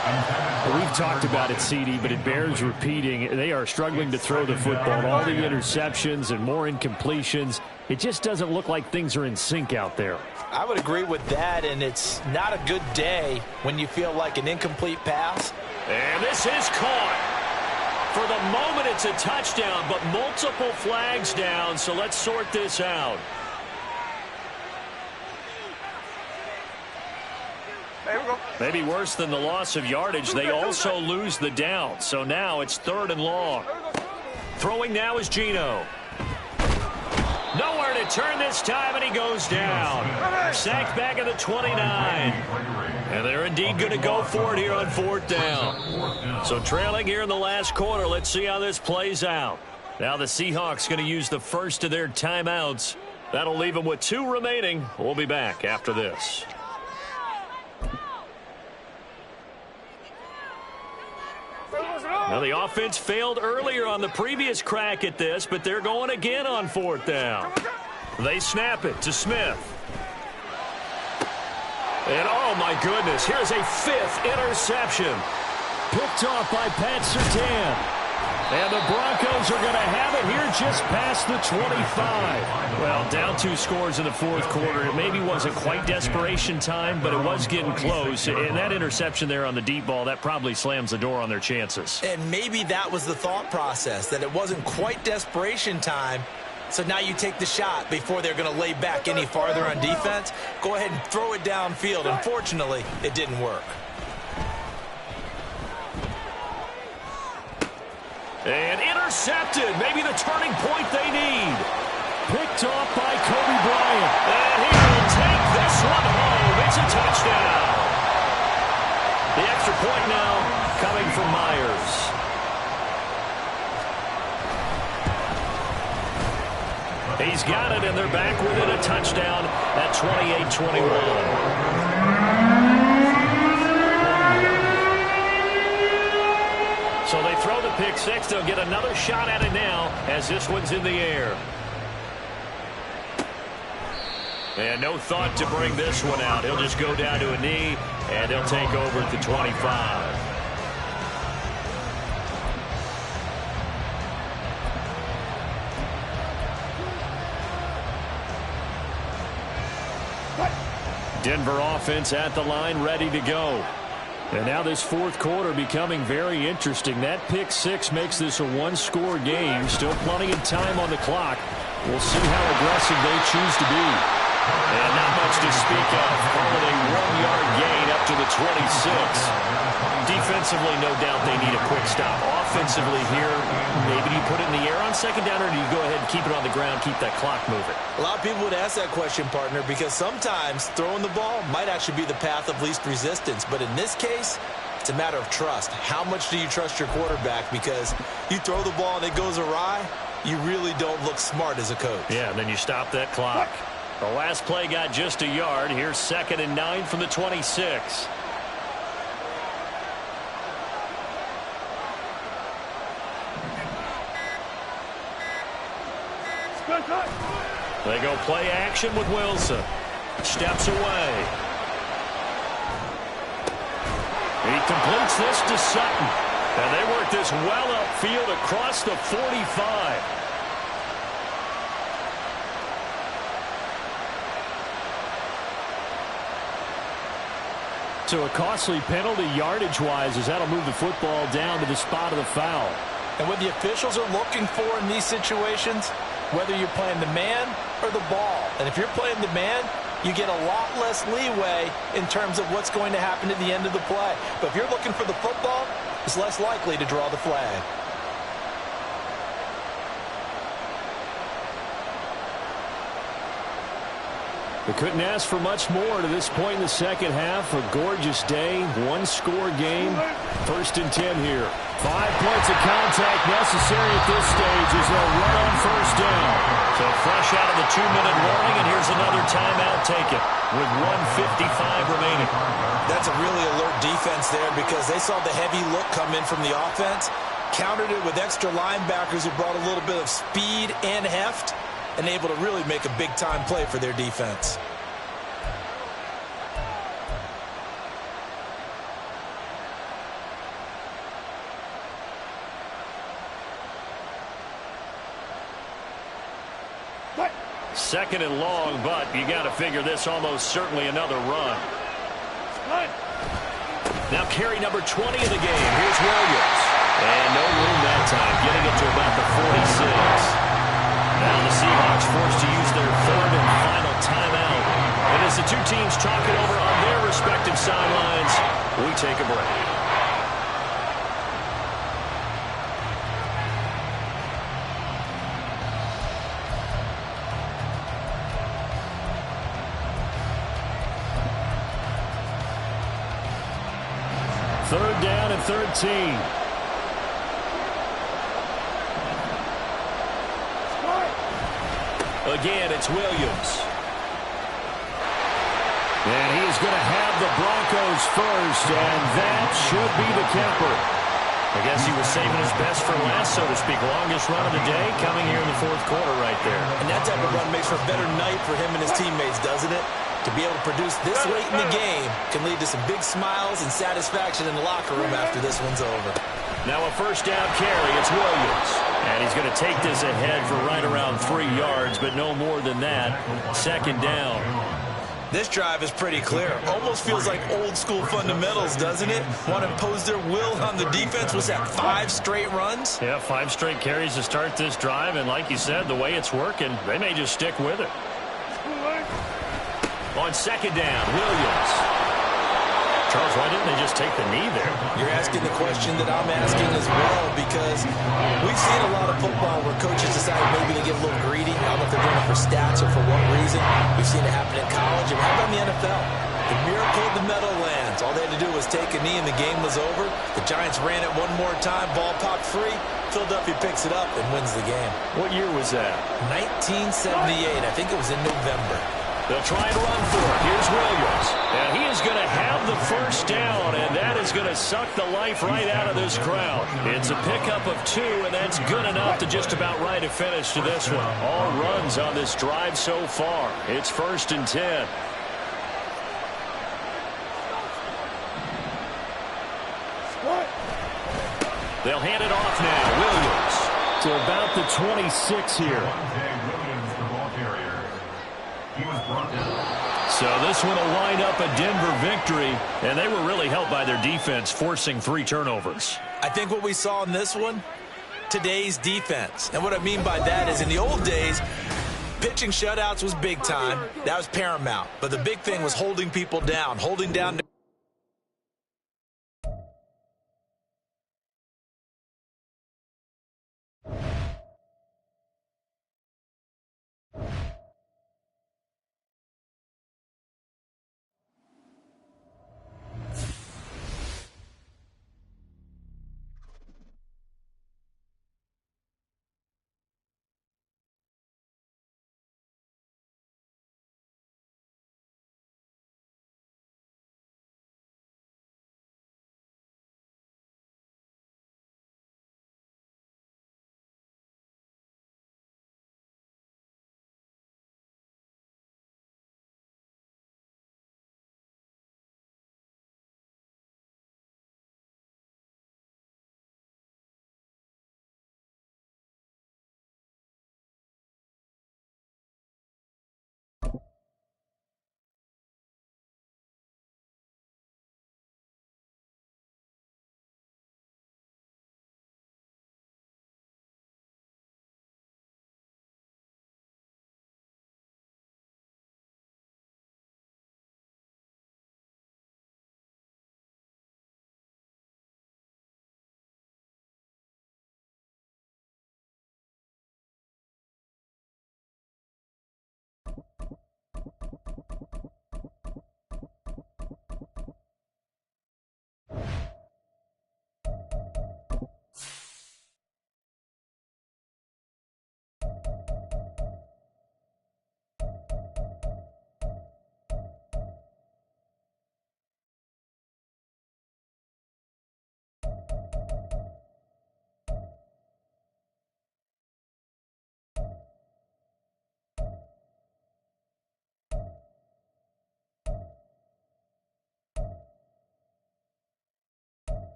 We've talked about it, CD, but it bears repeating. They are struggling to throw the football. All the interceptions and more incompletions. It just doesn't look like things are in sync out there. I would agree with that, and it's not a good day when you feel like an incomplete pass. And this is caught. For the moment, it's a touchdown, but multiple flags down, so let's sort this out. Maybe worse than the loss of yardage, they also lose the down. So now it's 3rd and long. Throwing now is Geno. Nowhere to turn this time, and he goes down. Sacked back at the 29. And they're indeed going to go for it here on 4th down. So trailing here in the last quarter, let's see how this plays out. Now the Seahawks going to use the first of their timeouts. That'll leave them with 2 remaining. We'll be back after this. Now the offense failed earlier on the previous crack at this, but they're going again on 4th down. They snap it to Smith. And oh my goodness, here's a 5th interception. Picked off by Pat Surtain. And the Broncos are going to have it here just past the 25. Well, down 2 scores in the 4th quarter. It maybe wasn't quite desperation time, but it was getting close. And that interception there on the deep ball, that probably slams the door on their chances. And maybe that was the thought process, that it wasn't quite desperation time. So now you take the shot before they're going to lay back any farther on defense. Go ahead and throw it downfield. Unfortunately, it didn't work. And intercepted. Maybe the turning point they need. Picked off by Kobe Bryant. And he will take this one home. It's a touchdown. The extra point now coming from Myers. He's got it, and they're back within a touchdown at 28-21. So they throw the pick 6. They'll get another shot at it now as this one's in the air. And no thought to bring this one out. He'll just go down to a knee, and they'll take over at the 25. Denver offense at the line, ready to go. And now this 4th quarter becoming very interesting. That pick 6 makes this a 1-score game. Still plenty of time on the clock. We'll see how aggressive they choose to be. And not much to speak of. Only a 1-yard gain up to the 26. Defensively, no doubt they need a quick stop. Offensively here, maybe you put it in the air on 2nd down, or do you go ahead and keep it on the ground, keep that clock moving? A lot of people would ask that question, partner, because sometimes throwing the ball might actually be the path of least resistance. But in this case, it's a matter of trust. How much do you trust your quarterback? Because you throw the ball and it goes awry, you really don't look smart as a coach. Yeah, and then you stop that clock. The last play got just a yard. Here's 2nd and 9 from the 26. They go play action with Wilson. Steps away. He completes this to Sutton. And they work this well upfield across the 45. So a costly penalty yardage-wise as that'll move the football down to the spot of the foul. And what the officials are looking for in these situations, whether you're playing the man or the ball. And if you're playing the man, you get a lot less leeway in terms of what's going to happen at the end of the play. But if you're looking for the football, it's less likely to draw the flag. We couldn't ask for much more to this point in the second half. A gorgeous day, one-score game. 1st and 10 here. 5 points of contact necessary at this stage as they'll run on 1st down. So fresh out of the 2-minute warning, and here's another timeout taken with 1:55 remaining. That's a really alert defense there because they saw the heavy look come in from the offense, countered it with extra linebackers who brought a little bit of speed and heft, and able to really make a big-time play for their defense. Second and long, but you got to figure this almost certainly another run. Now carry number 20 of the game. Here's Williams. And no room that time, getting it to about the 46. Now the Seahawks forced to use their 3rd and final timeout. And as the two teams talk it over on their respective sidelines, we take a break. Third down and 13. Again, it's Williams. And he's going to have the Broncos first, and that should be the capper. I guess he was saving his best for last, so to speak. Longest run of the day coming here in the 4th quarter right there. And that type of run makes for a better night for him and his teammates, doesn't it? To be able to produce this late in the game can lead to some big smiles and satisfaction in the locker room after this one's over. Now a 1st down carry. It's Williams. And he's going to take this ahead for right around 3 yards, but no more than that. 2nd down. This drive is pretty clear. Almost feels like old school fundamentals, doesn't it? Want to impose their will on the defense. Was that 5 straight runs? Yeah, 5 straight carries to start this drive. And like you said, the way it's working, they may just stick with it. On 2nd down, Williams. Charles, why didn't they just take the knee there? You're asking the question that I'm asking as well, because we've seen a lot of football where coaches decide maybe to get a little greedy. I don't know if they're doing it for stats or for what reason. We've seen it happen in college, and how about in the NFL? The miracle of the Meadowlands. All they had to do was take a knee and the game was over. The Giants ran it one more time, ball popped free. Philadelphia picks it up and wins the game. What year was that? 1978. I think it was in November. They'll try and run for it. Here's Williams. And he is going to have the 1st down, and that is going to suck the life right out of this crowd. It's a pickup of 2, and that's good enough to just about write a finish to this one. All runs on this drive so far. It's 1st and 10. They'll hand it off now. Williams to about the 26 here. So this one will wind up a Denver victory, and they were really helped by their defense, forcing 3 turnovers. I think what we saw in this one, today's defense. And what I mean by that is in the old days, pitching shutouts was big time. That was paramount. But the big thing was holding people down, holding down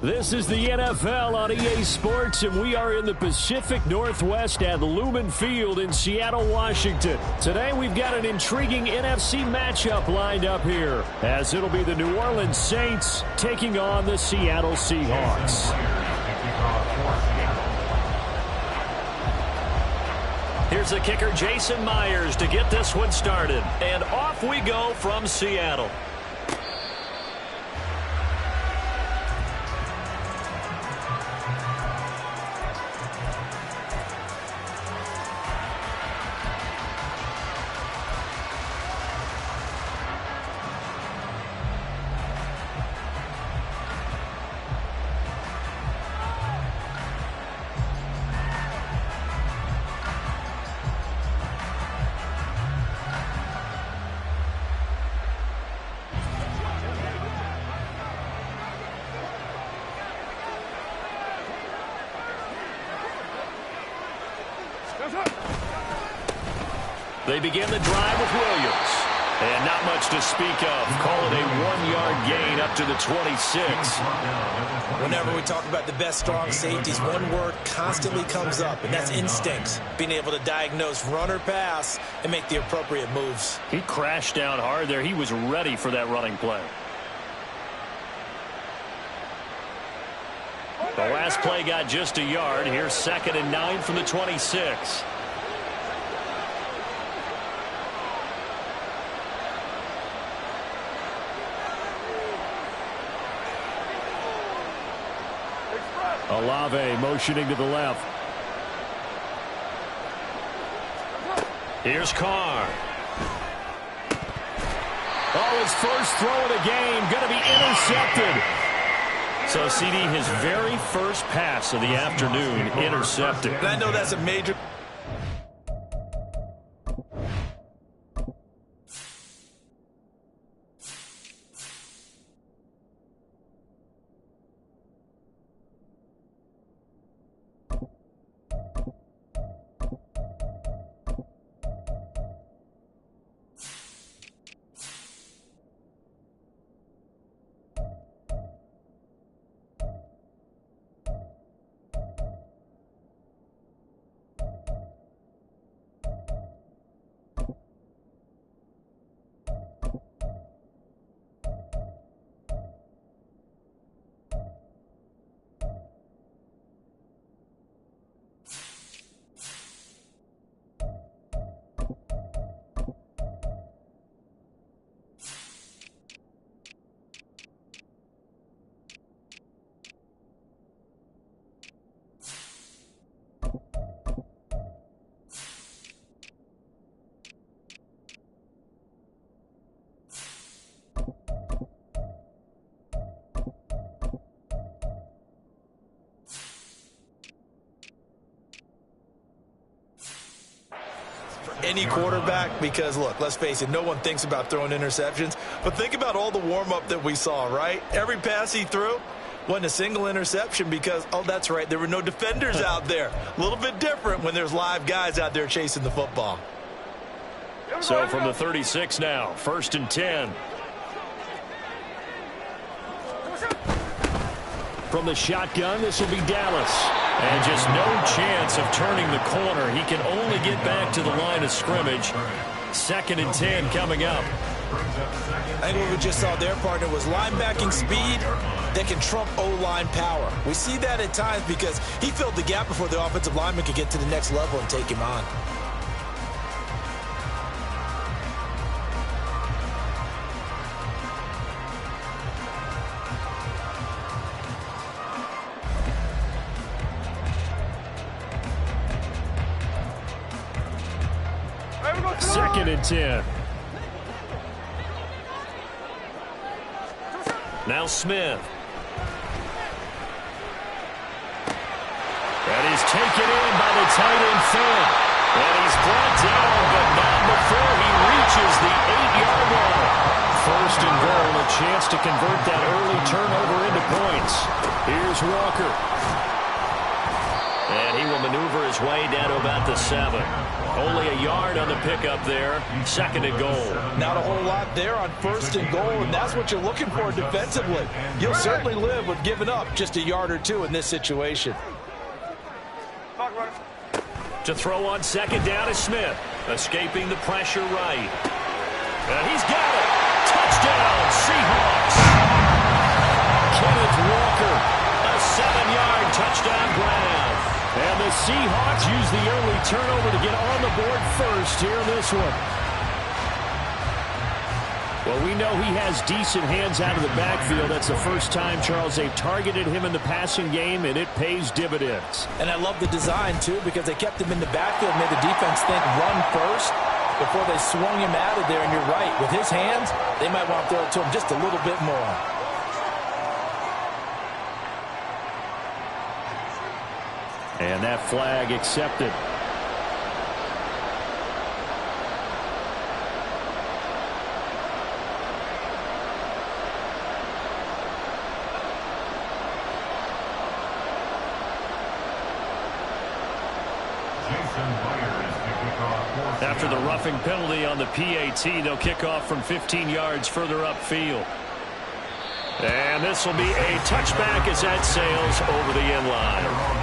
This is the NFL on EA Sports, and we are in the Pacific Northwest at Lumen Field in Seattle, Washington. Today, we've got an intriguing NFC matchup lined up here, as it'll be the New Orleans Saints taking on the Seattle Seahawks. Here's the kicker, Jason Myers, to get this one started. And off we go from Seattle. They begin the drive with Williams. And not much to speak of. Call it a 1-yard gain up to the 26. Whenever we talk about the best strong safeties, one word constantly comes up, and that's instincts. Being able to diagnose run or pass and make the appropriate moves. He crashed down hard there. He was ready for that running play. The last play got just a yard. Here's 2nd and 9 from the 26. Olave motioning to the left. Here's Carr. Oh, his first throw of the game going to be intercepted. So, CD, his very first pass of the afternoon intercepted. And I know that's a major... Any quarterback, because look, let's face it, no one thinks about throwing interceptions, but think about all the warm-up that we saw, right? Every pass he threw wasn't a single interception because, oh, that's right, there were no defenders out there. A little bit different when there's live guys out there chasing the football. So from the 36 now, 1st and 10. From the shotgun, this will be Dallas. And just no chance of turning the corner. He can only get back to the line of scrimmage. 2nd and 10 coming up. I think what we just saw there, partner, was linebacking speed that can trump O-line power. We see that at times because he filled the gap before the offensive lineman could get to the next level and take him on. Second and 10. Now Smith. And he's taken in by the tight end Fant. And he's brought down, but not before he reaches the 8-yard line. 1st and goal, a chance to convert that early turnover into points. Here's Walker. And he will maneuver his way down to about the 7. Only a yard on the pickup there. 2nd and goal. Not a whole lot there on 1st and goal, and that's what you're looking for defensively. You'll certainly live with giving up just a yard or 2 in this situation. To throw on 2nd down is Smith. Escaping the pressure right. And he's got it. Touchdown, Seahawks. Kenneth Walker, a 7-yard touchdown grab. And the Seahawks use the early turnover to get on the board first here in this one. Well, we know he has decent hands out of the backfield. That's the first time, Charles, they've targeted him in the passing game, and it pays dividends. And I love the design, too, because they kept him in the backfield, made the defense think run first before they swung him out of there. And you're right, with his hands, they might want to throw it to him just a little bit more. And that flag accepted. After the roughing penalty on the PAT, they'll kick off from 15 yards further upfield. And this will be a touchback as that sails over the end line.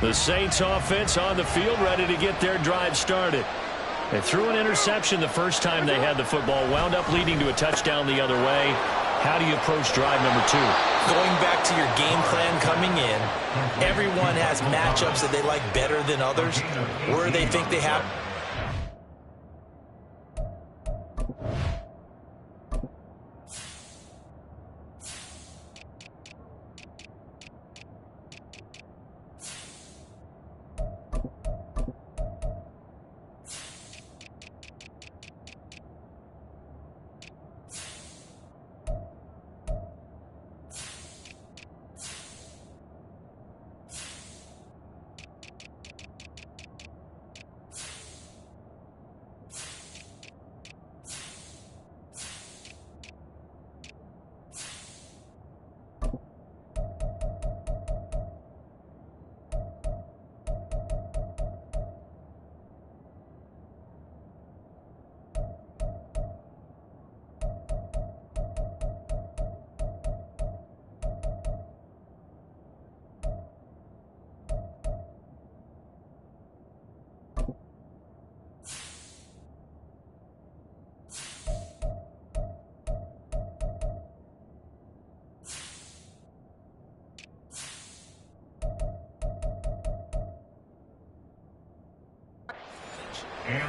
The Saints offense on the field, ready to get their drive started. They threw an interception the first time they had the football, wound up leading to a touchdown the other way. How do you approach drive number 2? Going back to your game plan coming in, everyone has matchups that they like better than others, where they think they have.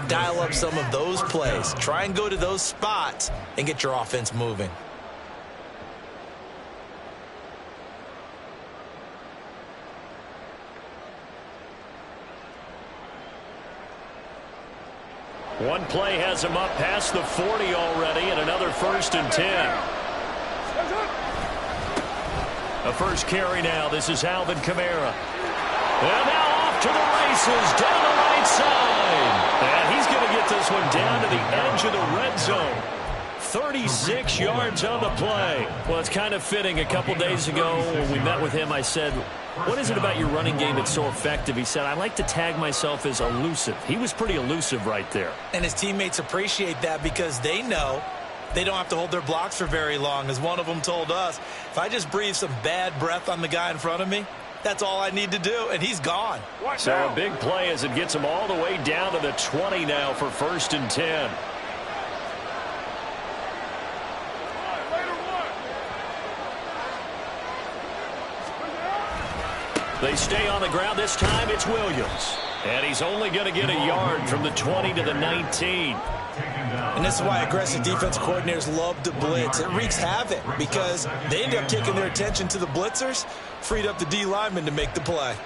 Dial up some of those plays. Try and go to those spots and get your offense moving. One play has him up past the 40 already, and another 1st and 10. A first carry now. This is Alvin Kamara. And now off to the races down the right side. And he's going to get this one down to the edge of the red zone. 36 yards on the play. Well, it's kind of fitting. A couple days ago when we met with him, I said, what is it about your running game that's so effective? He said, I like to tag myself as elusive. He was pretty elusive right there. And his teammates appreciate that because they know they don't have to hold their blocks for very long. As one of them told us, if I just breathe some bad breath on the guy in front of me, that's all I need to do, and he's gone. So a big play as it gets him all the way down to the 20 now for 1st and 10. They stay on the ground. This time it's Williams. And he's only going to get a yard from the 20 to the 19. And this is why aggressive defense coordinators love to blitz. It wreaks havoc because they end up taking their attention to the blitzers, freed up the D lineman to make the play.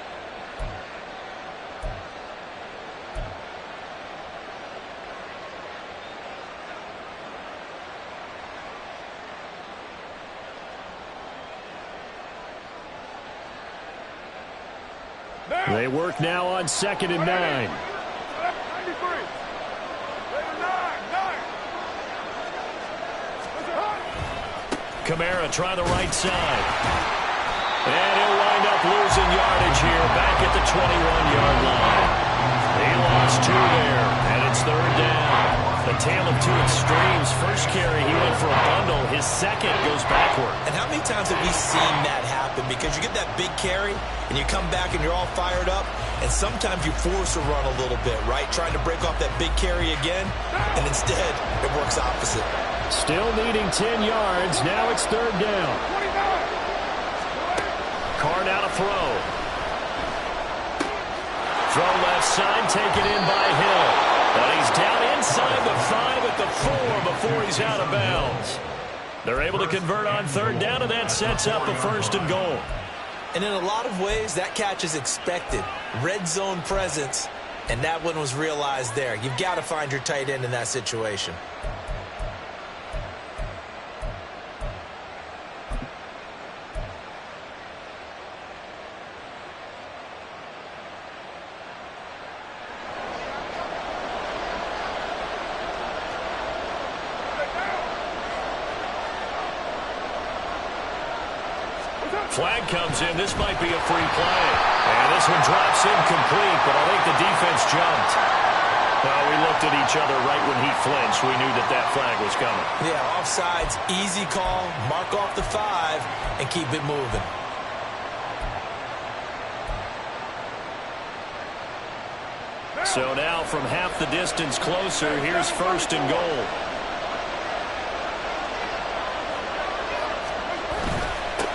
They work now on 2nd and 9. 93. Kamara try the right side. And he'll wind up losing yardage here back at the 21-yard line. He lost 2 there, and it's 3rd down. A tale of 2 extremes. First carry, he went for a bundle. His second goes backward. And how many times have we seen that happen? Because you get that big carry, and you come back and you're all fired up, and sometimes you force a run a little bit, right? Trying to break off that big carry again, and instead it works opposite. Still needing 10 yards. Now it's 3rd down. Carr now to throw. Throw left side, taken in by Hill. But he's down inside the 5 at the 4 before he's out of bounds. They're able to convert on 3rd down, and that sets up a 1st and goal. And in a lot of ways, that catch is expected. Red zone presence, and that one was realized there. You've got to find your tight end in that situation. Flag comes in. This might be a free play. And this one drops incomplete, but I think the defense jumped. Well, we looked at each other right when he flinched. We knew that that flag was coming. Yeah, offsides, easy call. Mark off the 5 and keep it moving. So now from half the distance closer, here's 1st and goal.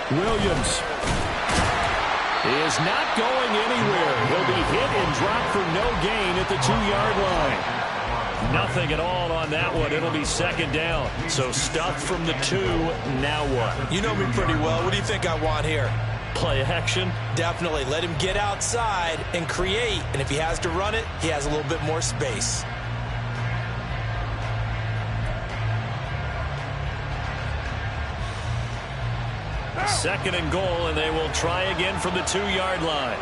Williams is not going anywhere. He'll be hit and dropped for no gain at the 2-yard line. Nothing at all on that one. It'll be 2nd down. So stuffed from the 2. Now what? You know me pretty well. What do you think I want here? Play action? Definitely. Let him get outside and create. And if he has to run it, he has a little bit more space. Second and goal, and they will try again from the 2-yard line.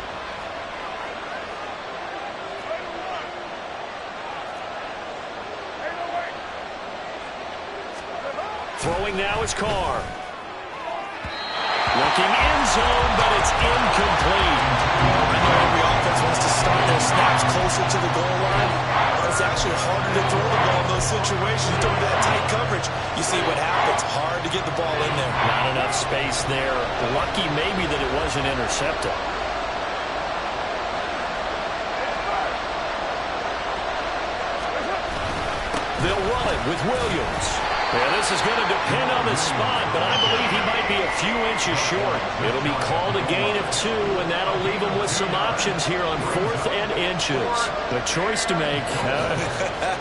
Throwing now is Carr. Looking end zone, but it's incomplete. I know every offense wants to start their snaps closer to the goal line, but it's actually harder to throw the ball in those situations. You throw into that tight coverage, you see what happens. Hard to get the ball in there. Not enough space there. Lucky maybe that it wasn't intercepted. They'll run it with Williams. Yeah, this is going to depend on the spot, but I believe he might be a few inches short. It'll be called a gain of 2, and that'll leave him with some options here on 4th and inches. A choice to make.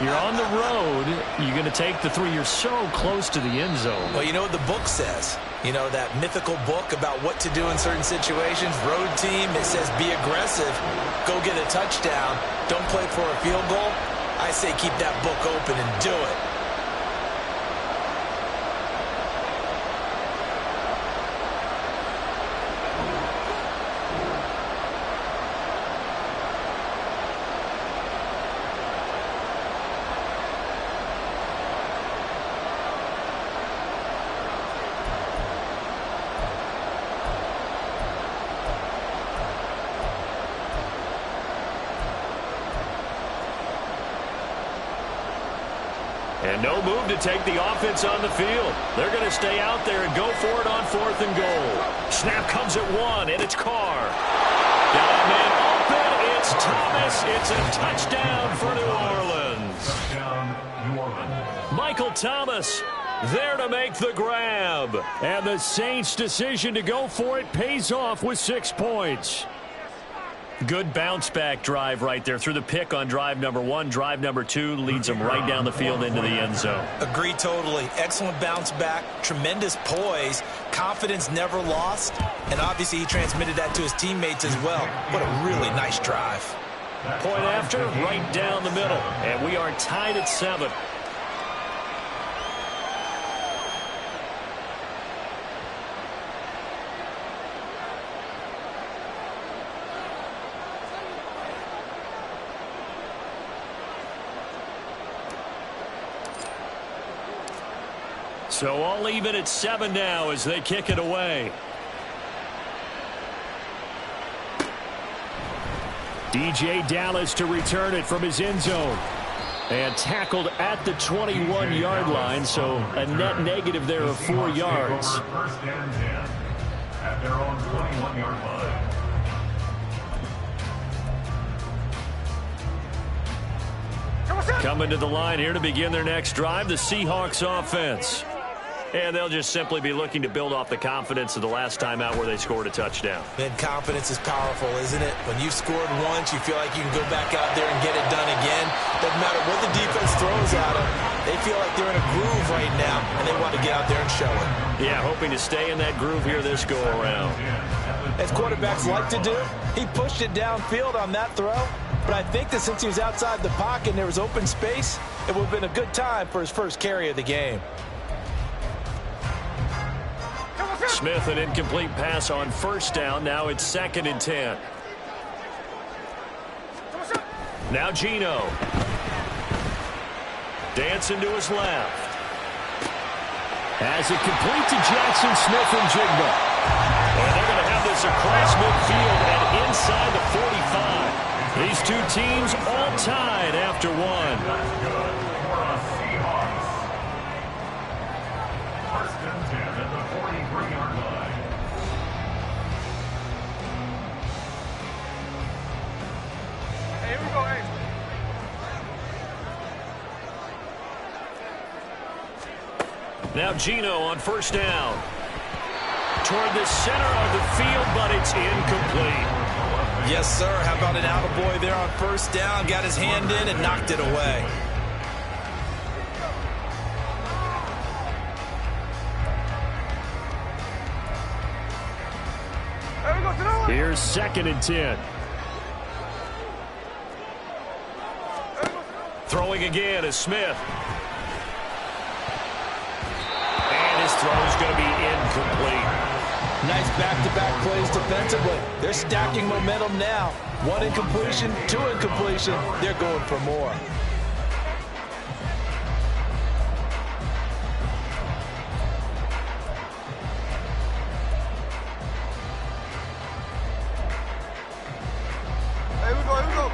You're on the road. You're going to take the 3. You're so close to the end zone. Well, you know what the book says. You know, that mythical book about what to do in certain situations. Road team, it says be aggressive. Go get a touchdown. Don't play for a field goal. I say keep that book open and do it. And no move to take the offense on the field. They're going to stay out there and go for it on 4th and goal. Snap comes at 1, and it's Carr. Got a man open. It's Thomas. It's a touchdown for New Orleans. Touchdown, New Orleans. Michael Thomas there to make the grab. And the Saints' decision to go for it pays off with 6 points. Good bounce-back drive right there. Through the pick on drive number 1. Drive number 2 leads them right down the field into the end zone. Agree totally. Excellent bounce back. Tremendous poise. Confidence never lost. And obviously he transmitted that to his teammates as well. What a really nice drive. Point after, right down the middle. And we are tied at 7. So all even at 7 now as they kick it away. DJ Dallas to return it from his end zone. And tackled at the 21-yard line, so a net negative there of 4 yards. First and 10 at their own 21-yard line. Coming to the line here to begin their next drive, the Seahawks offense. And they'll just simply be looking to build off the confidence of the last time out where they scored a touchdown. And confidence is powerful, isn't it? When you've scored once, you feel like you can go back out there and get it done again. Doesn't matter what the defense throws at them. They feel like they're in a groove right now, and they want to get out there and show it. Yeah, hoping to stay in that groove here this go-around. As quarterbacks like to do, he pushed it downfield on that throw. But I think that since he was outside the pocket and there was open space, it would have been a good time for his first carry of the game. Smith, an incomplete pass on first down. Now it's 2nd and 10. Now Geno. Dancing to his left. Has it complete to Jackson Smith and Jigba. And they're going to have this across midfield and inside the 45. These two teams all tied after 1. That's good for the Seahawks. First and 10 at the 43-yard line. Hey, here we go, hey. Now Geno on first down. Toward the center of the field, but it's incomplete. Yes, sir. How about an attaboy there on first down? Got his hand in and knocked it away. Here's 2nd and 10. Throwing again is Smith. And his throw is going to be incomplete. Nice back-to-back plays defensively. They're stacking momentum now. 1 incompletion, 2 incompletion. They're going for more.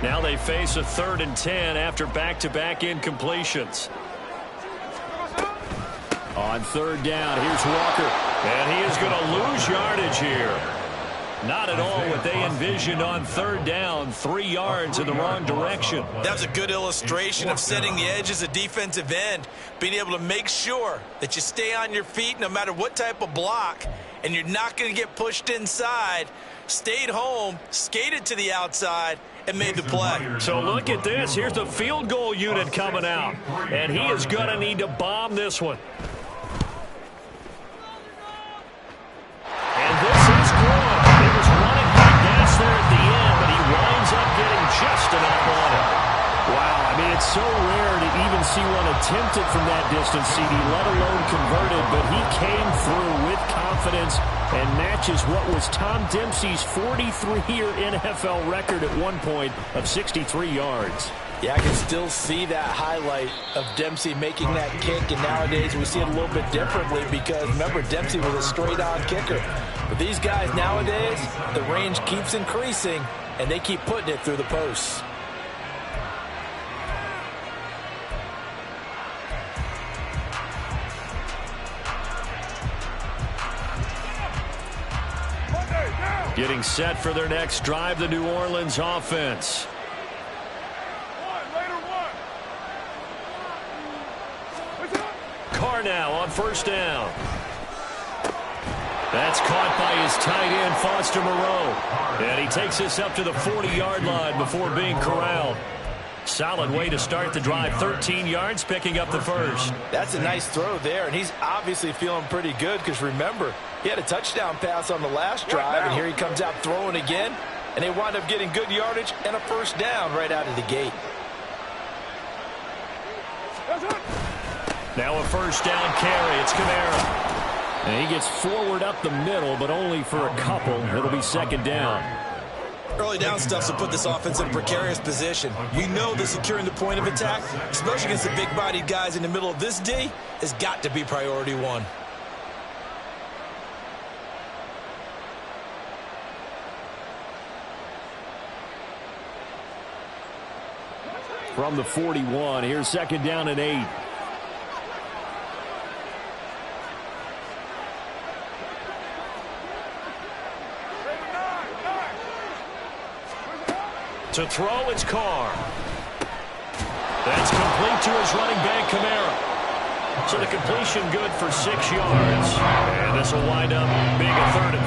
Now they face a 3rd and 10 after back-to-back incompletions. On 3rd down, here's Walker. And he is going to lose yardage here. Not at all what they envisioned on 3rd down. 3 yards in the wrong direction. That was a good illustration of setting the edge as a defensive end. Being able to make sure that you stay on your feet no matter what type of block. And you're not going to get pushed inside. Stayed home, skated to the outside, and made the play. So look at this. Here's the field goal unit coming out. And he is going to need to bomb this one. And this is good. It was running hot gas there at the end, but he winds up getting just enough on it. Wow, I mean, it's so rare to even see one attempted from that distance, CD, let alone converted, but he came through with confidence and matches what was Tom Dempsey's 43-year NFL record at one point of 63 yards. Yeah, I can still see that highlight of Dempsey making that kick, and nowadays we see it a little bit differently because, remember, Dempsey was a straight-on kicker. But these guys nowadays, the range keeps increasing, and they keep putting it through the posts. Getting set for their next drive, the New Orleans offense. Carr now on first down. That's caught by his tight end, Foster Moreau. And he takes this up to the 40-yard line before being corralled. Solid way to start the drive. 13 yards, picking up the first. That's a nice throw there, and he's obviously feeling pretty good because, remember, he had a touchdown pass on the last drive, and here he comes out throwing again, and they wind up getting good yardage and a first down right out of the gate. Now a first down carry. It's Kamara. And he gets forward up the middle, but only for a couple. It'll be second down. Early down stuff will put this offense in a precarious position. You know that securing the point of attack, especially against the big-bodied guys in the middle of this D, has got to be priority one. From the 41, here's second down and 8. To throw, it's Carr. That's complete to his running back, Kamara. So the completion good for 6 yards. And this will wind up being a 3rd and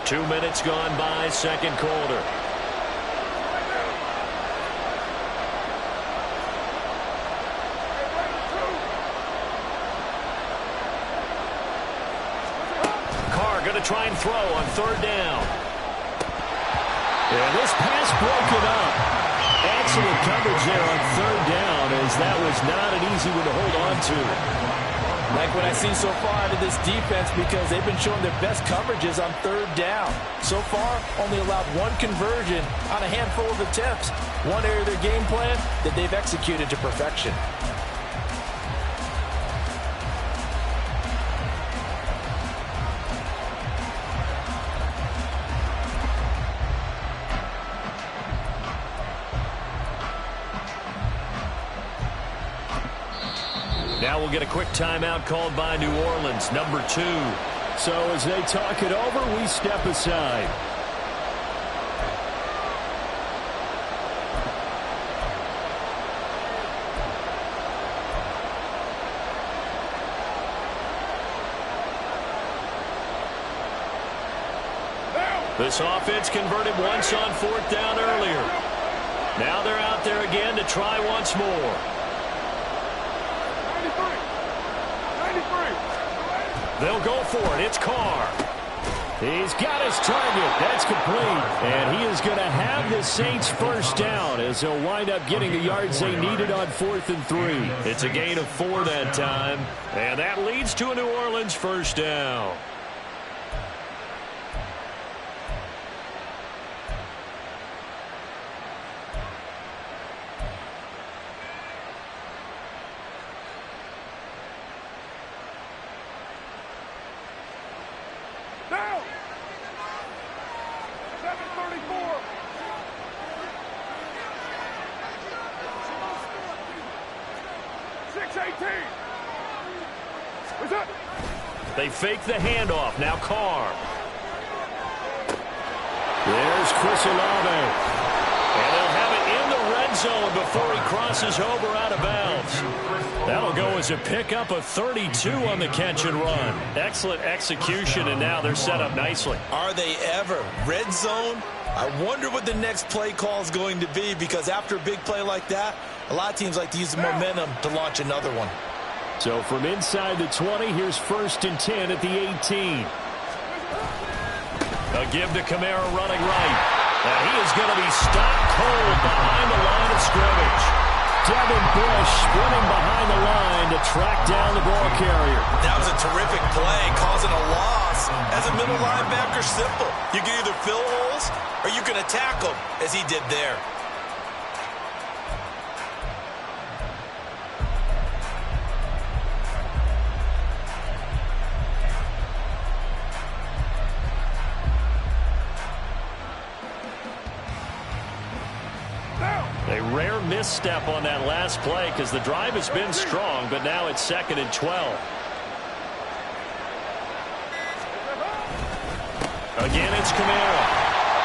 3. 2 minutes gone by, second quarter. Going to try and throw on 3rd down. And this pass broken up. Excellent coverage there on 3rd down, as that was not an easy one to hold on to. Like what I've seen so far out of this defense, because they've been showing their best coverages on 3rd down. So far, only allowed 1 conversion on a handful of attempts. One area of their game plan that they've executed to perfection. Now we'll get a quick timeout called by New Orleans, number 2. So as they talk it over, we step aside. This offense converted once on 4th down earlier. Now they're out there again to try once more. They'll go for it. It's Carr. He's got his target. That's complete. And he is going to have the Saints first down as they'll wind up getting the yards they needed on 4th and 3. It's a gain of 4 that time. And that leads to a New Orleans first down. Down! 7:34. They fake the handoff. Now Carr. There's Chris Olave. And they'll have it in the red zone before he crosses over out of bounds. That'll go as a pickup of 32 on the catch and run. Excellent execution, and now they're set up nicely. Are they ever? Red zone? I wonder what the next play call is going to be, because after a big play like that, a lot of teams like to use the momentum to launch another one. So from inside the 20, here's 1st and 10 at the 18. A give to Kamara running right. And he is going to be stopped cold behind the line of scrimmage. Devin Bush sprinting behind the line to track down the ball carrier. That was a terrific play, causing a loss. As a middle linebacker, simple. You can either fill holes or you can attack them, as he did there. A rare misstep on that last play because the drive has been strong, but now it's 2nd and 12. Again, it's Kamara.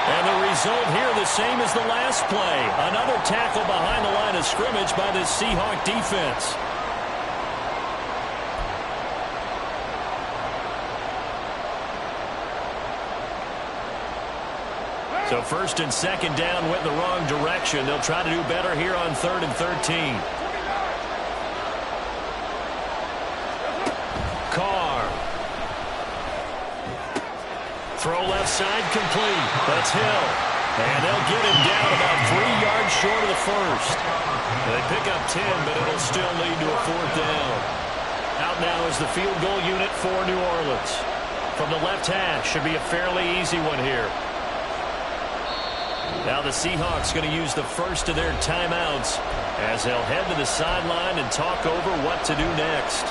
And the result here the same as the last play. Another tackle behind the line of scrimmage by this Seahawk defense. So first and second down went the wrong direction. They'll try to do better here on 3rd and 13. Carr. Throw left side complete. That's Hill. And they'll get him down about 3 yards short of the first. They pick up 10, but it'll still lead to a 4th down. Out now is the field goal unit for New Orleans. From the left hash, should be a fairly easy one here. Now the Seahawks going to use the first of their timeouts as they'll head to the sideline and talk over what to do next.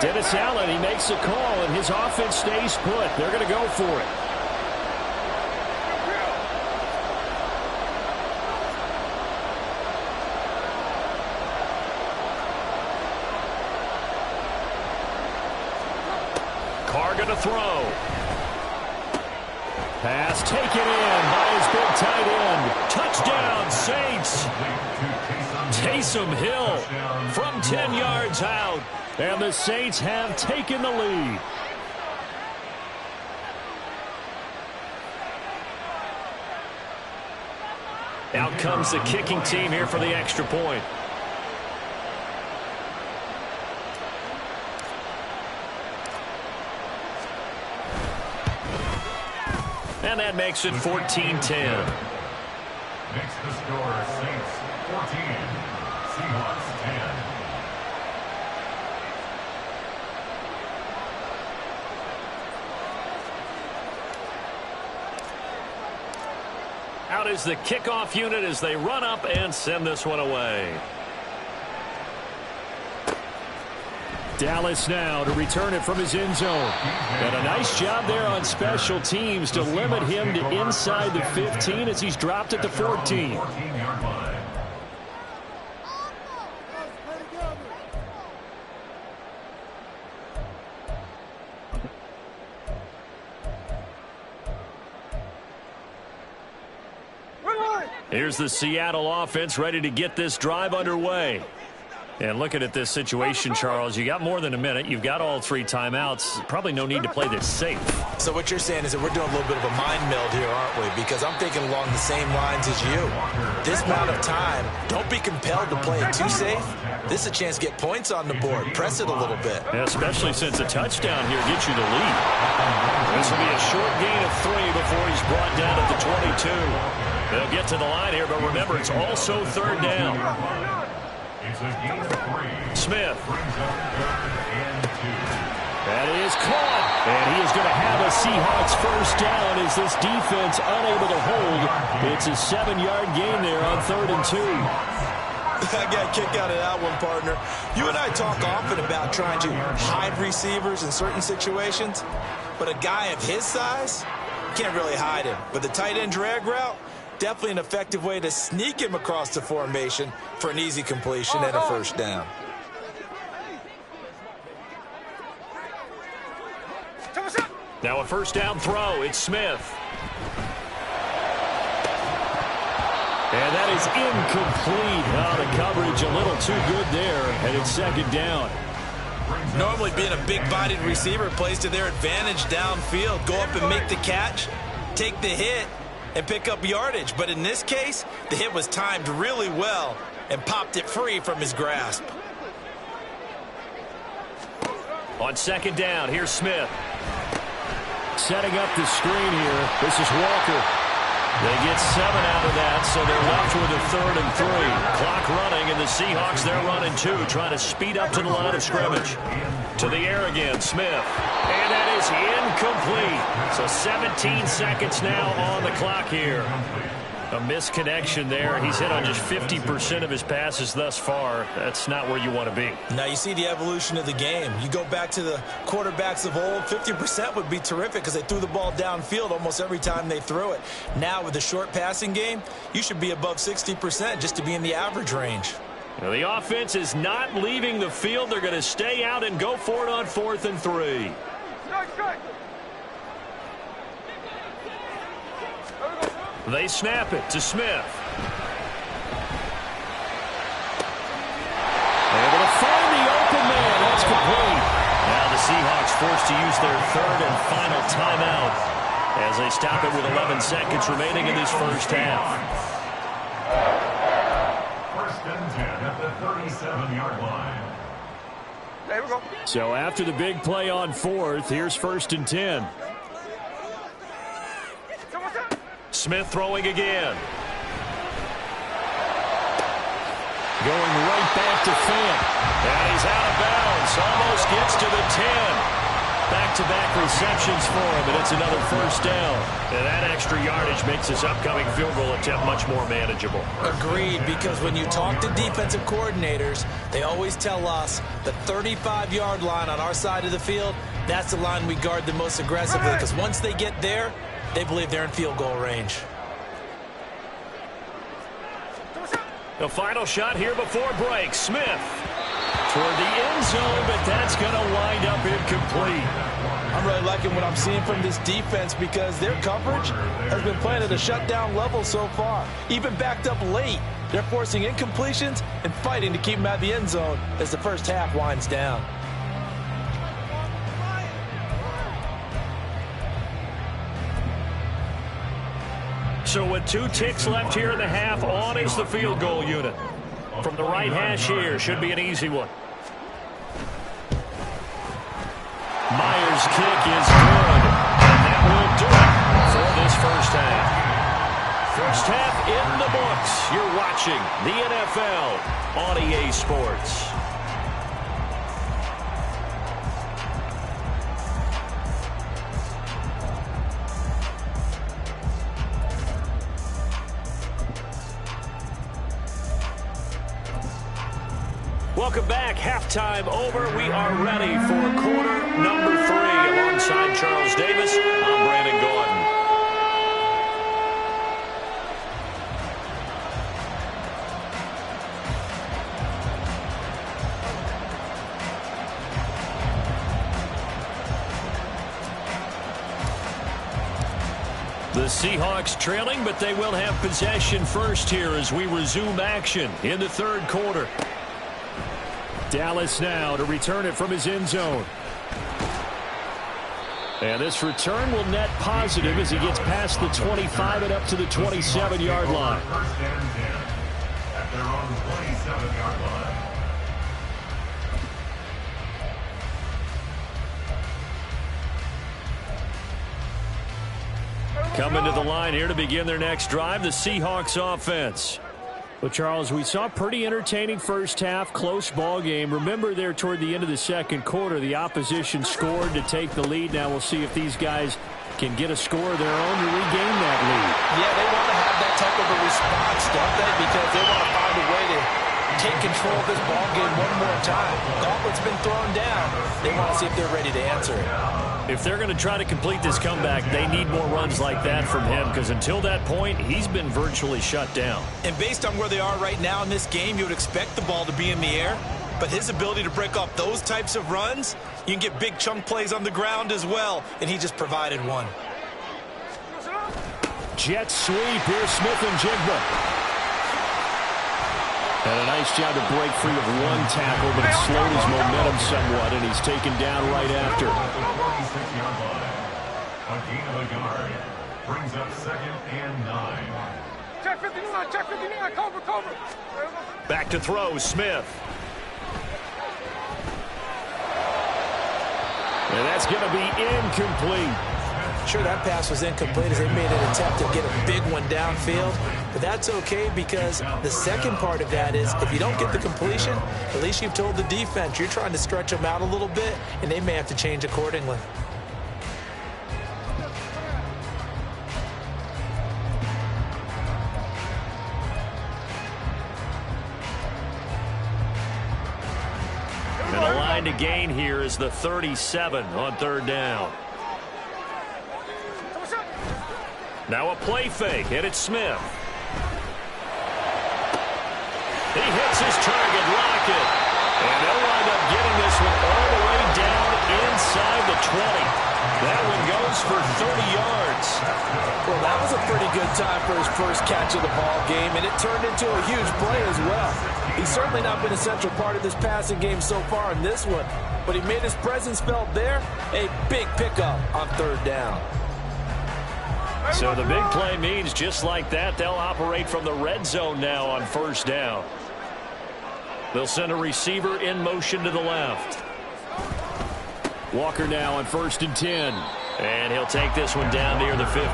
Dennis Allen, he makes a call, and his offense stays put. They're going to go for it. Carr going to throw. Pass taken in by his big tight end. Touchdown, Saints. Taysom Hill from 10 yards out. And the Saints have taken the lead. Out comes the kicking team here for the extra point. And that makes it 14-10. Makes the score Saints 14, Seahawks 10. Out is the kickoff unit as they run up and send this one away. Dallas now to return it from his end zone. And a nice job there on special teams to limit him to inside the 15 as he's dropped at the 14. Here's the Seattle offense ready to get this drive underway. And looking at this situation, Charles, you got more than a minute. You've got all 3 timeouts. Probably no need to play this safe. So what you're saying is that we're doing a little bit of a mind meld here, aren't we? Because I'm thinking along the same lines as you. This amount of time, don't be compelled to play it too safe. This is a chance to get points on the board. Press it a little bit. Yeah, especially since a touchdown here gets you the lead. This will be a short gain of 3 before he's brought down at the 22. They'll get to the line here, but remember, it's also 3rd down. Smith. That is caught. And he is going to have a Seahawks first down as this defense unable to hold. It's a 7-yard gain there on 3rd and 2. I got a kick out of that one, partner. You and I talk often about trying to hide receivers in certain situations, but a guy of his size, can't really hide him. But the tight end drag route, definitely an effective way to sneak him across the formation for an easy completion and a first down. Now a first down throw. It's Smith. And that is incomplete. Oh, the coverage a little too good there, and it's 2nd down. Normally being a big-bodied receiver plays to their advantage downfield. Go up and make the catch, take the hit, and pick up yardage. But in this case, the hit was timed really well and popped it free from his grasp. On 2nd down, here's Smith. Setting up the screen here. This is Walker. They get 7 out of that, so they're left with a 3rd and 3. Clock running, and the Seahawks, they're running 2, trying to speed up to the line of scrimmage. To the air again, Smith. And that is incomplete. So 17 seconds now on the clock here. A misconnection there. He's hit on just 50% of his passes thus far. That's not where you want to be. Now you see the evolution of the game. You go back to the quarterbacks of old, 50% would be terrific because they threw the ball downfield almost every time they threw it. Now with the short passing game, you should be above 60% just to be in the average range. Now, the offense is not leaving the field. They're going to stay out and go for it on 4th and 3. They snap it to Smith. Able to find the open man. That's complete. Now the Seahawks forced to use their 3rd and final timeout as they stop it with 11 seconds remaining in this first half. 1st and 10 at the 37-yard line. There we go. So after the big play on 4th, here's 1st and 10. Smith throwing again. Going right back to Fant. And he's out of bounds. Almost gets to the 10. Back-to-back receptions for him, and it's another first down. And that extra yardage makes this upcoming field goal attempt much more manageable. Agreed, because when you talk to defensive coordinators, they always tell us the 35-yard line on our side of the field, that's the line we guard the most aggressively, because once they get there, they believe they're in field goal range. The final shot here before break. Smith toward the end zone, but that's going to wind up incomplete. I'm really liking what I'm seeing from this defense because their coverage has been playing at a shutdown level so far. Even backed up late, they're forcing incompletions and fighting to keep them out of the end zone as the first half winds down. So with 2 ticks left here in the half, on is the field goal unit. From the right hash here, should be an easy one. Myers' kick is good. And that will do it for this first half. First half in the books. You're watching the NFL on EA Sports. Welcome back. Halftime over. We are ready for quarter number 3. Alongside Charles Davis, I'm Brandon Gordon. The Seahawks trailing, but they will have possession first here as we resume action in the 3rd quarter. Dallas now to return it from his end zone. And this return will net positive as he gets past the 25 and up to the 27-yard line. 1st and 10 at their own 27-yard line. Coming to the line here to begin their next drive, the Seahawks offense. Well, Charles, we saw a pretty entertaining first half, close ball game. Remember there toward the end of the 2nd quarter, the opposition scored to take the lead. Now we'll see if these guys can get a score of their own to regain that lead. Yeah, they want to have that type of a response, don't they? Because they want to find a way to take control of this ball game one more time. Gauntlet's been thrown down. They want to see if they're ready to answer it. If they're going to try to complete this comeback, they need more runs like that from him because until that point, he's been virtually shut down. And based on where they are right now in this game, you would expect the ball to be in the air. But his ability to break off those types of runs, you can get big chunk plays on the ground as well, and he just provided one. Jet sweep here, Smith and Jigba. And a nice job to break free of one tackle, but it slowed his momentum somewhat, and he's taken down right after. 46-yard line. A gain of a yard. Brings up 2nd and 9. Check 59, cover. Back to throw, Smith. And that's going to be incomplete. Sure, that pass was incomplete as they made an attempt to get a big one downfield. But that's okay because the second part of that is if you don't get the completion, at least you've told the defense you're trying to stretch them out a little bit, and they may have to change accordingly. to gain here is the 37 on third down. Now a play fake, and it's Smith. He hits his target, Lockett. And they'll wind up getting this one all the way down inside the 20. That one goes for 30 yards. Well, that was a pretty good time for his first catch of the ball game, and it turned into a huge play as well. He's certainly not been a central part of this passing game so far in this one, but he made his presence felt there. A big pickup on third down. So the big play means just like that, they'll operate from the red zone now on first down. They'll send a receiver in motion to the left. Walker now on 1st and 10. And he'll take this one down near the 15.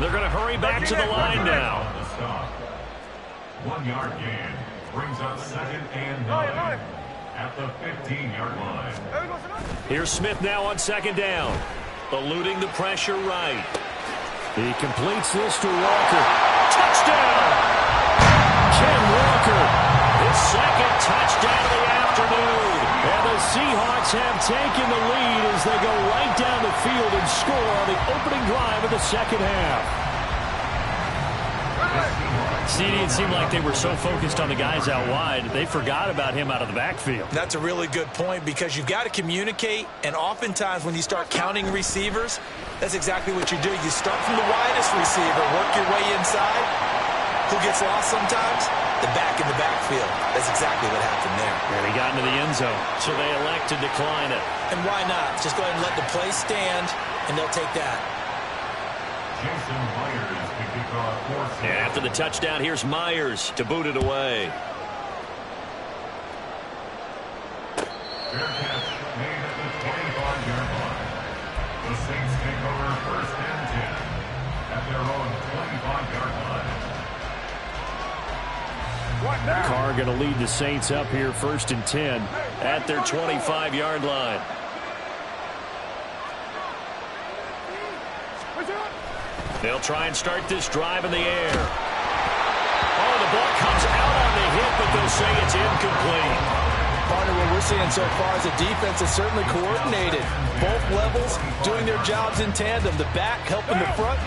They're going to hurry back to the line now. 1 yard gain brings up 2nd and 9 at the 15-yard line. Here's Smith now on 2nd down. Eluding the pressure right. He completes this to Walker. Touchdown! Ken Walker, his 2nd touchdown of the afternoon. And the Seahawks have taken the lead as they go right down the field and score on the opening drive of the second half. CD, it seemed like they were so focused on the guys out wide, they forgot about him out of the backfield. That's a really good point because you've got to communicate, and oftentimes when you start counting receivers, that's exactly what you do. You start from the widest receiver, work your way inside. Who gets lost sometimes? The back in the backfield. That's exactly what happened there. And he got into the end zone, so they elect to decline it. And why not? Just go ahead and let the play stand, and they'll take that. Jason Myers to kick off. And after the touchdown, here's Myers to boot it away. Fair catch made at the 25-yard line. The Saints take over 1st and 10 at their own 25-yard line. Carr going to lead the Saints up here 1st and 10 at their 25-yard line. They'll try and start this drive in the air. Oh, the ball comes out on the hit, but they'll say it's incomplete. Part of what we're seeing so far is a defense that's certainly coordinated. Both levels doing their jobs in tandem. The back helping the front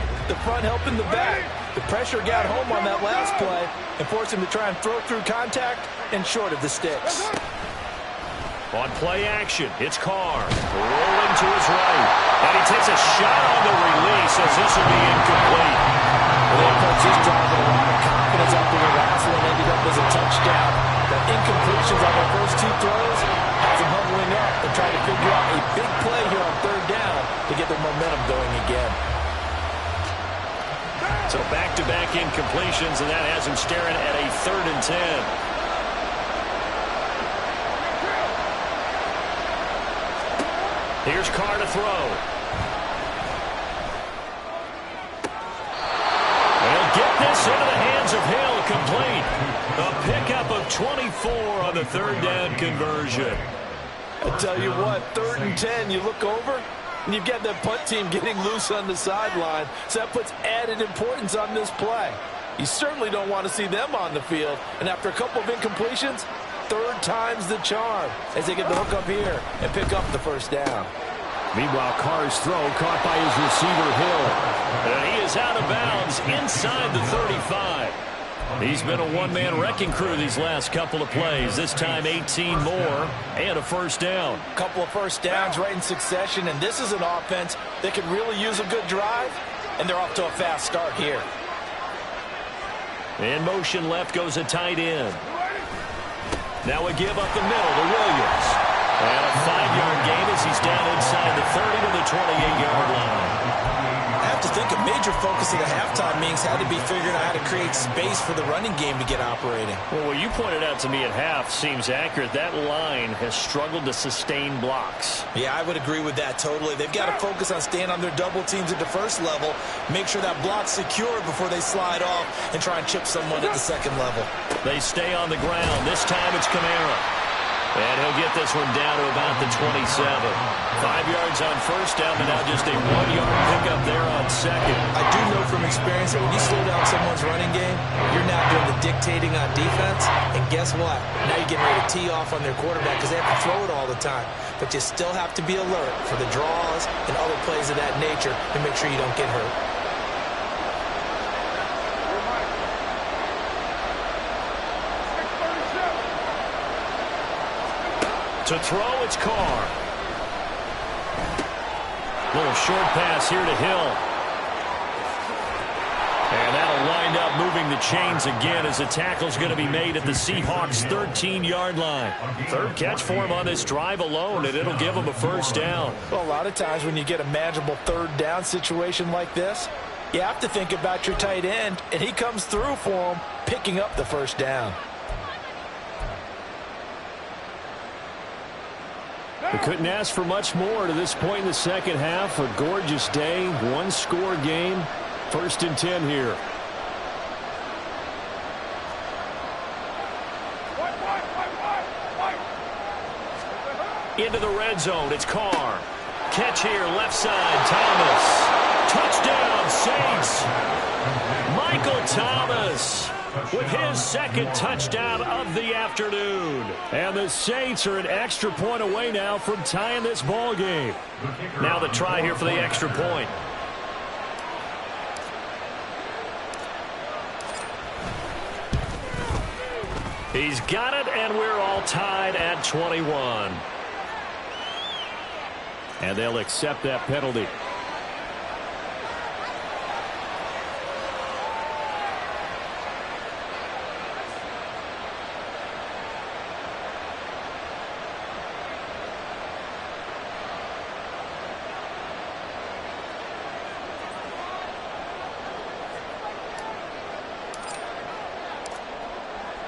helping the back. The pressure got home on that last play and forced him to try and throw through contact and short of the sticks. On play action, it's Carr rolling to his right. And he takes a shot on the release as this will be incomplete. They approach this drive with a lot of confidence after the last one ended up as a touchdown. The incompletions on their first 2 throws has them huddling up and trying to figure out a big play here on third down to get their momentum going again. So back-to-back incompletions, and that has him staring at a 3rd and 10. Here's Carr to throw. They'll get this into the hands of Hill, complete. A pickup of 24 on the 3rd down conversion. I tell you what, 3rd and 10, you look over, and you've got that punt team getting loose on the sideline, so that puts added importance on this play. You certainly don't want to see them on the field, and after a couple of incompletions, 3rd time's the charm as they get the hook up here and pick up the 1st down. Meanwhile, Carr's throw caught by his receiver, Hill. And he is out of bounds inside the 35. He's been a one-man wrecking crew these last couple of plays. This time 18 more and a 1st down. A couple of 1st downs right in succession, and this is an offense that can really use a good drive, and they're off to a fast start here. In motion left goes a tight end. Now we give up the middle to Williams. And a 5-yard gain as he's down inside the 30 to the 28-yard line. I have to think a major focus of the halftime meetings had to be figuring out how to create space for the running game to get operating. Well, what you pointed out to me at half seems accurate. That line has struggled to sustain blocks. Yeah, I would agree with that totally. They've got to focus on staying on their double teams at the first level, make sure that block's secure before they slide off and try and chip someone at the second level. They stay on the ground. This time it's Kamara. And he'll get this one down to about the 27. 5 yards on first down, but now just a 1-yard pickup there on second. I do know from experience that when you slow down someone's running game, you're now doing the dictating on defense. And guess what? Now you're getting ready to tee off on their quarterback because they have to throw it all the time. But you still have to be alert for the draws and other plays of that nature to make sure you don't get hurt. To throw, it's Carr. Little short pass here to Hill. And that'll wind up moving the chains again as the tackle's going to be made at the Seahawks' 13-yard line. Third catch for him on this drive alone, and it'll give him a first down. Well, a lot of times when you get a manageable third down situation like this, you have to think about your tight end, and he comes through for him, picking up the first down. They couldn't ask for much more to this point in the second half. A gorgeous day, one-score game. First and 10 here. Into the red zone, it's Carr. Catch here, left side, Thomas. Touchdown, Saints. Michael Thomas with his second touchdown of the afternoon. And the Saints are an extra point away now from tying this ball game. Now the try here for the extra point. He's got it, and we're all tied at 21. And they'll accept that penalty.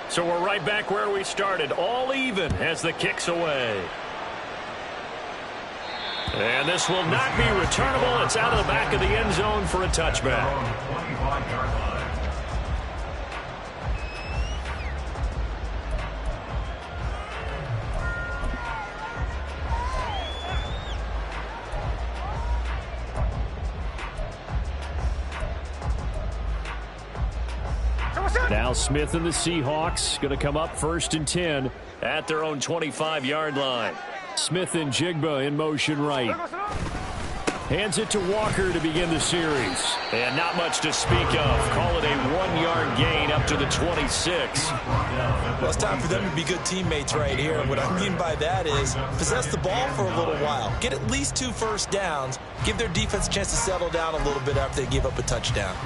So we're right back where we started, all even as the kick's away. And this will not be returnable. It's out of the back of the end zone for a touchback. Now Smith and the Seahawks going to come up first and 10 at their own 25-yard line. Smith and Jigba in motion right. Hands it to Walker to begin the series. And not much to speak of. Call it a 1-yard gain up to the 26. Well, it's time for them to be good teammates right here. What I mean by that is possess the ball for a little while. Get at least 2 first downs. Give their defense a chance to settle down a little bit after they give up a touchdown.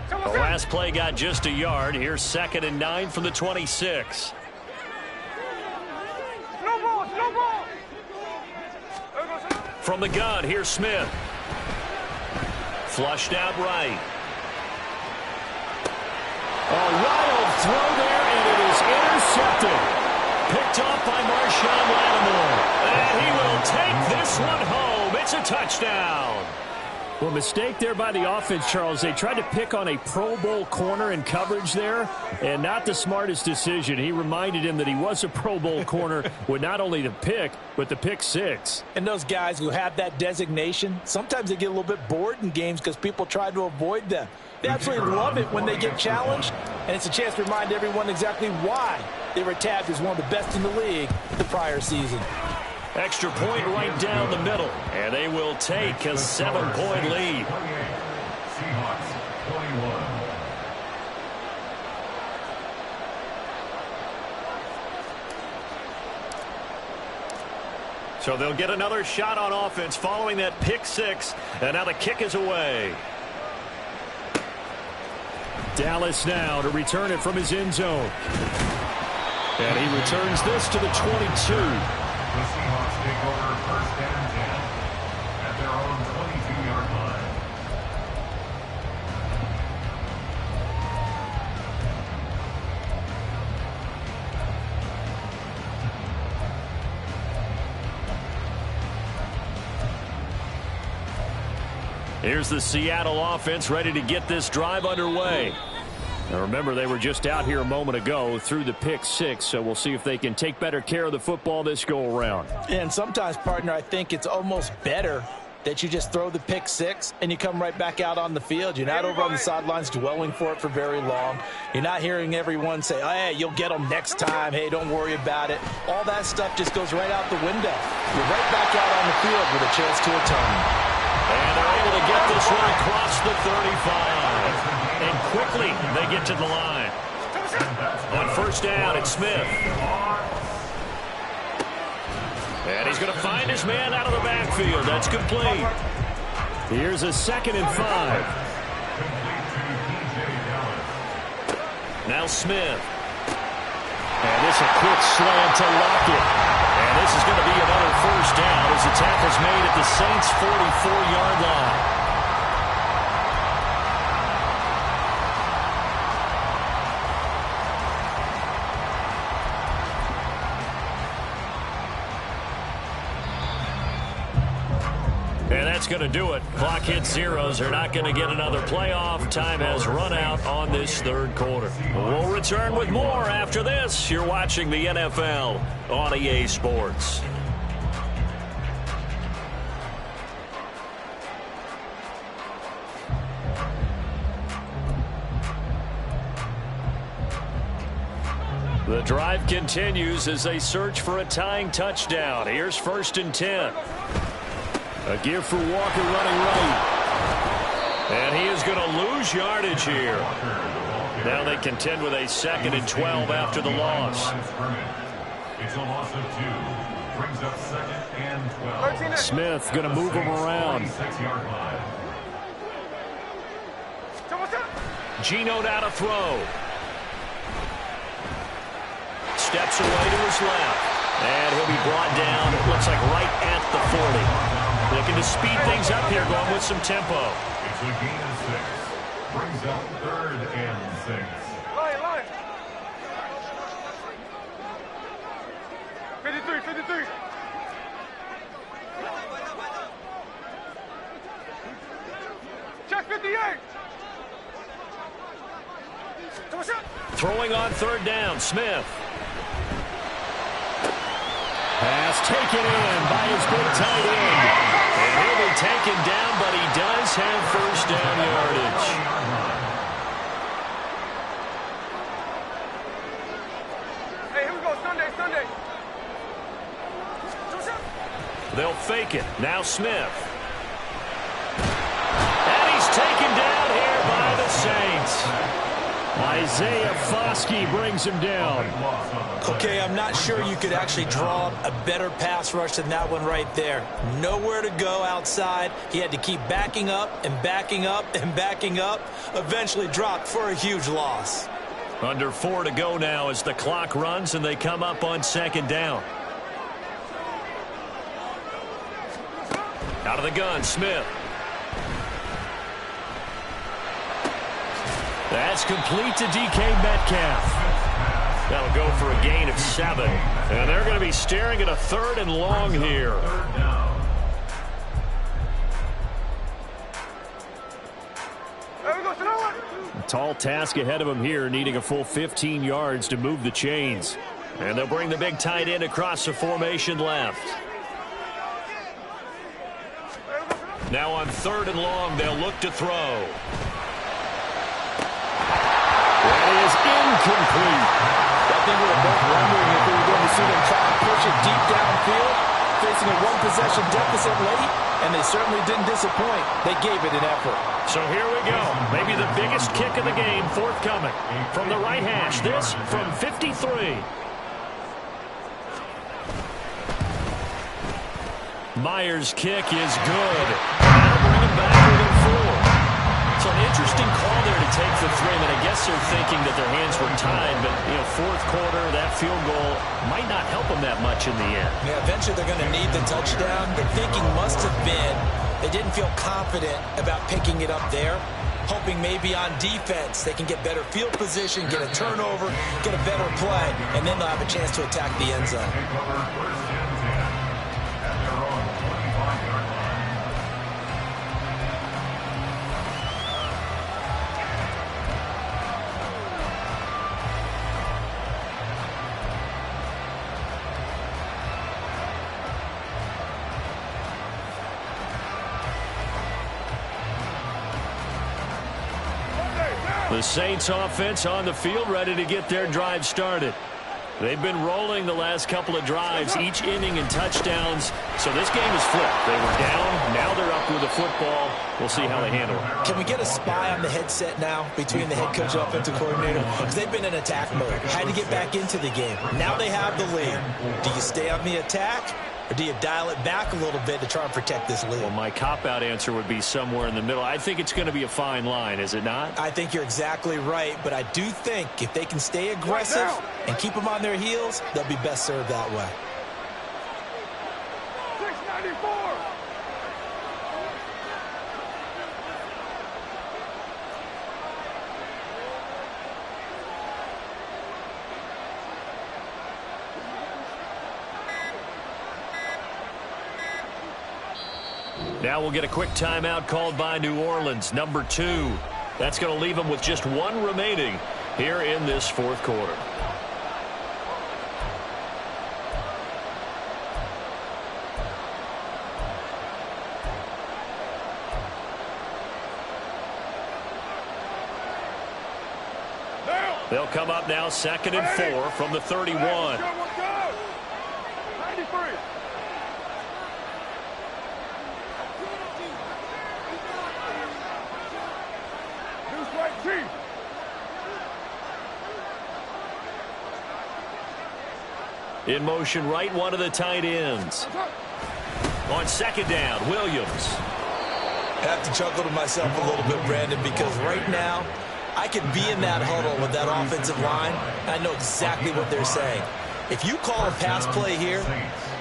The last play got just a yard. Here's 2nd and 9 from the 26. From the gun, here's Smith. Flushed out right. A wild throw there, and it is intercepted. Picked off by Marshawn Lattimore. And he will take this one home. It's a touchdown. Well, mistake there by the offense, Charles. They tried to pick on a Pro Bowl corner in coverage there, and not the smartest decision. He reminded him that he was a Pro Bowl corner with not only the pick, but the pick 6. And those guys who have that designation, sometimes they get a little bit bored in games because people try to avoid them. They absolutely love it when they get challenged, and it's a chance to remind everyone exactly why they were tabbed as one of the best in the league the prior season. Extra point right down the middle, and they will take a 7-point lead. Seahawks 21. So they'll get another shot on offense following that pick 6, and now the kick is away. Dallas now to return it from his end zone. And he returns this to the 22. The Seahawks take over 1st and 10 at their own 22-yard line. Here's the Seattle offense ready to get this drive underway. Now remember, they were just out here a moment ago through the pick 6, so we'll see if they can take better care of the football this go-around. And sometimes, partner, I think it's almost better that you just throw the pick 6 and you come right back out on the field. You're not over on the sidelines dwelling for it for very long. You're not hearing everyone say, oh, hey, you'll get them next time. Hey, don't worry about it. All that stuff just goes right out the window. You're right back out on the field with a chance to atone. And they're able to get this one across the 35. And quickly they get to the line. On first down, it's Smith. And he's going to find his man out of the backfield. That's complete. Here's a 2nd and 5. Now Smith. And this a quick slant to Lockett. And this is going to be another first down as the tackle's made at the Saints' 44-yard line. And that's going to do it. Clock hits zeros. They're not going to get another playoff. Time has run out on this 3rd quarter. We'll return with more after this. You're watching the NFL on EA Sports. The drive continues as they search for a tying touchdown. Here's 1st and 10. A give for Walker running right. And he is going to lose yardage here. Now they contend with a 2nd and 12 after the loss. It's a loss of 2. Brings up 2nd and 12. Smith going to move him around. Geno now to throw. Steps away to his left. And he'll be brought down, it looks like right at the 40. Looking to speed things up here, going with some tempo. It's a gain of 6. Brings up 3rd and 6. Line. 53. Check 58. Throwing on 3rd down, Smith. Pass taken in by his big tight end. And he'll be taken down, but he does have first down yardage. Hey, here we go. Sunday. They'll fake it. Now Smith. And he's taken down here by the Saints. Isaiah Foskey brings him down. Okay, I'm not sure you could actually draw a better pass rush than that one right there. Nowhere to go outside. He had to keep backing up and backing up and backing up. Eventually dropped for a huge loss. Under 4 to go now as the clock runs and they come up on 2nd down. Out of the gun, Smith. That's complete to DK Metcalf. That'll go for a gain of 7. And they're going to be staring at a 3rd and long here. A tall task ahead of him here, needing a full 15 yards to move the chains. And they'll bring the big tight end across the formation left. Now on 3rd and long, they'll look to throw. That is incomplete. I think we were both wondering if we were going to see them try to push it deep downfield, facing a 1-possession deficit late, and they certainly didn't disappoint. They gave it an effort. So here we go. Maybe the biggest kick of the game forthcoming. From the right hash, this from 53. Myers' kick is good. That'll bring him back within 4. So an interesting call there to take the 3. I guess they're thinking that their hands were tied, but, 4th quarter, that field goal might not help them that much in the end. Yeah, eventually they're going to need the touchdown. The thinking must have been they didn't feel confident about picking it up there, hoping maybe on defense they can get better field position, get a turnover, get a better play, and then they'll have a chance to attack the end zone. The Saints offense on the field, ready to get their drive started. They've been rolling the last couple of drives, each inning in touchdowns. So this game is flipped. They were down. Now they're up with the football. We'll see how they handle it. Can we get a spy on the headset now between the head coach and offensive coordinator? Because they've been in attack mode. Had to get back into the game. Now they have the lead. Do you stay on the attack, or do you dial it back a little bit to try and protect this lead? Well, my cop-out answer would be somewhere in the middle. I think it's going to be a fine line, is it not? I think you're exactly right, but I do think if they can stay aggressive and keep them on their heels, they'll be best served that way. 694. Now we'll get a quick timeout called by New Orleans, number 2. That's going to leave them with just 1 remaining here in this fourth quarter. They'll come up now 2nd and 4 from the 31. 93. In motion right, one of the tight ends. On 2nd down, Williams. I have to chuckle to myself a little bit, Brandon, because right now I could be in that huddle with that offensive line. I know exactly what they're saying. If you call a pass play here,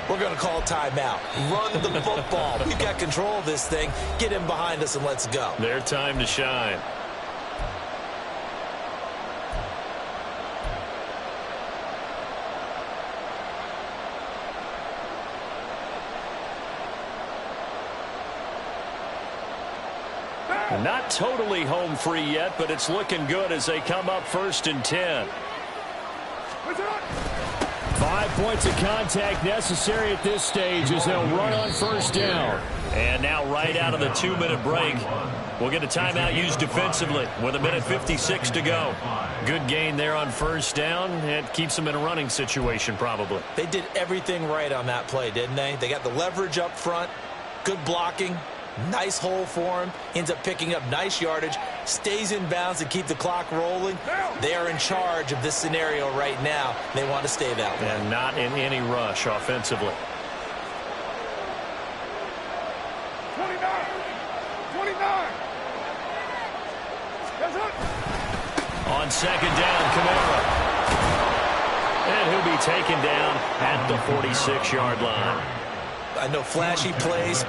we're going to call timeout. Run the football. We've got control of this thing. Get in behind us and let's go. Their time to shine. Not totally home free yet, but it's looking good as they come up 1st and 10. 5 points of contact necessary at this stage as they'll run on 1st down. And now right out of the 2-minute break, we'll get a timeout used defensively with 1:56 to go. Good gain there on 1st down. It keeps them in a running situation probably. They did everything right on that play, didn't they? They got the leverage up front, good blocking. Nice hole for him. Ends up picking up nice yardage. Stays in bounds to keep the clock rolling. They are in charge of this scenario right now. They want to stay that way. And not in any rush offensively. 29. That's it. On 2nd down, Kamara. And he'll be taken down at the 46-yard line. I know flashy plays,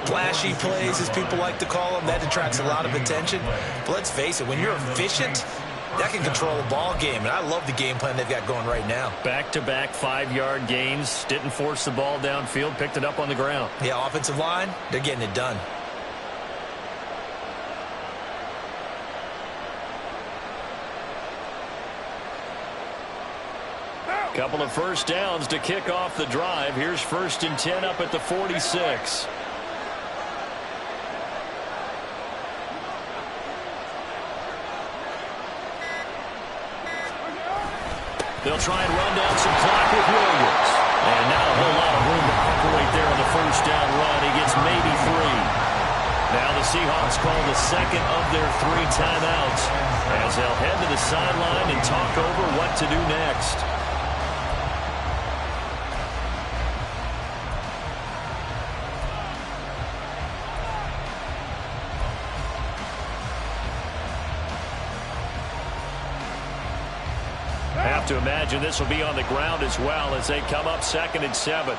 as people like to call them, that attracts a lot of attention. But let's face it, when you're efficient, that can control a ball game. And I love the game plan they've got going right now. Back-to-back 5-yard gains. Didn't force the ball downfield. Picked it up on the ground. Yeah, offensive line, they're getting it done. Couple of 1st downs to kick off the drive. Here's 1st and 10 up at the 46. They'll try and run down some clock with Williams. And not a whole lot of room to operate there on the 1st down run. He gets maybe 3. Now the Seahawks call the 2nd of their 3 timeouts as they'll head to the sideline and talk over what to do next. To imagine this will be on the ground as well as they come up 2nd and 7.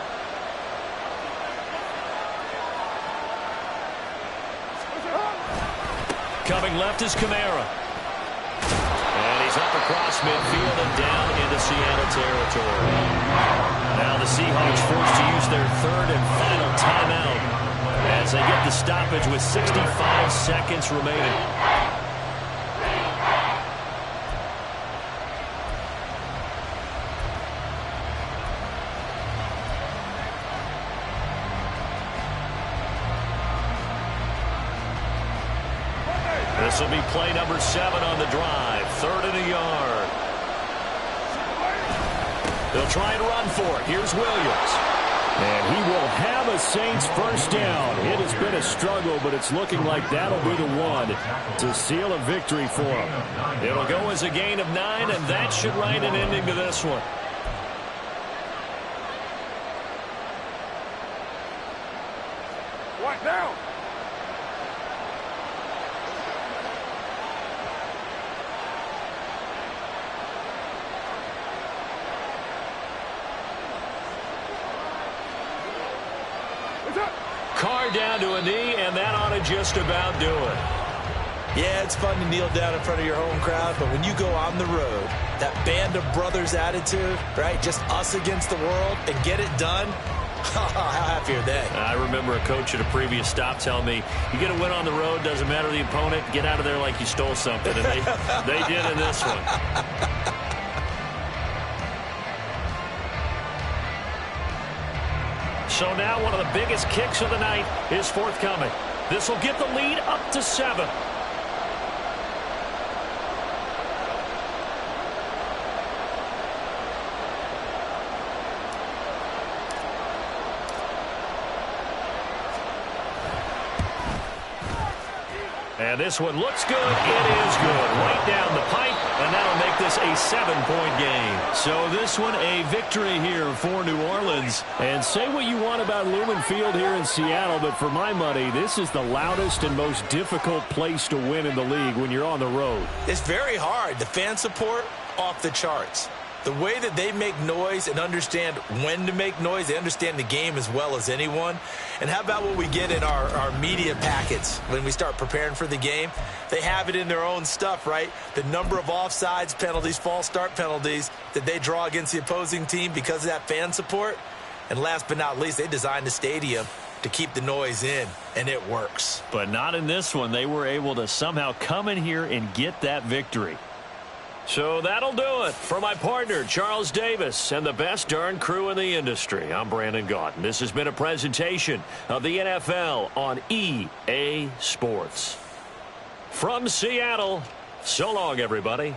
Coming left is Kamara. And he's up across midfield and down into Seattle territory. Now the Seahawks forced to use their 3rd and final timeout as they get the stoppage with 65 seconds remaining. This will be play number 7 on the drive. 3rd and a yard. They'll try and run for it. Here's Williams. And he will have a Saints first down. It has been a struggle, but it's looking like that'll be the one to seal a victory for him. It'll go as a gain of 9, and that should write an ending to this one. Right down. Carr down to a knee, and that ought to just about do it. Yeah, it's fun to kneel down in front of your home crowd, but when you go on the road, that band of brothers attitude, right, just us against the world, and get it done, how happy are they? I remember a coach at a previous stop telling me, you get a win on the road, doesn't matter the opponent, get out of there like you stole something, and they did in this one. So now one of the biggest kicks of the night is forthcoming. This will get the lead up to 7. And this one looks good. It is good. Right down the pipe, and that'll make this a 7-point game. So this one a victory here for New Orleans. And say what you want about Lumen Field here in Seattle, but for my money, this is the loudest and most difficult place to win in the league when you're on the road. It's very hard. The fan support, off the charts. The way that they make noise and understand when to make noise, they understand the game as well as anyone. And how about what we get in our media packets when we start preparing for the game? They have it in their own stuff, right? The number of offsides penalties, false start penalties that they draw against the opposing team because of that fan support. And last but not least, they designed the stadium to keep the noise in, and it works. But not in this one. They were able to somehow come in here and get that victory. So that'll do it. For my partner, Charles Davis, and the best darn crew in the industry, I'm Brandon Gaudin. This has been a presentation of the NFL on EA Sports. From Seattle, so long, everybody.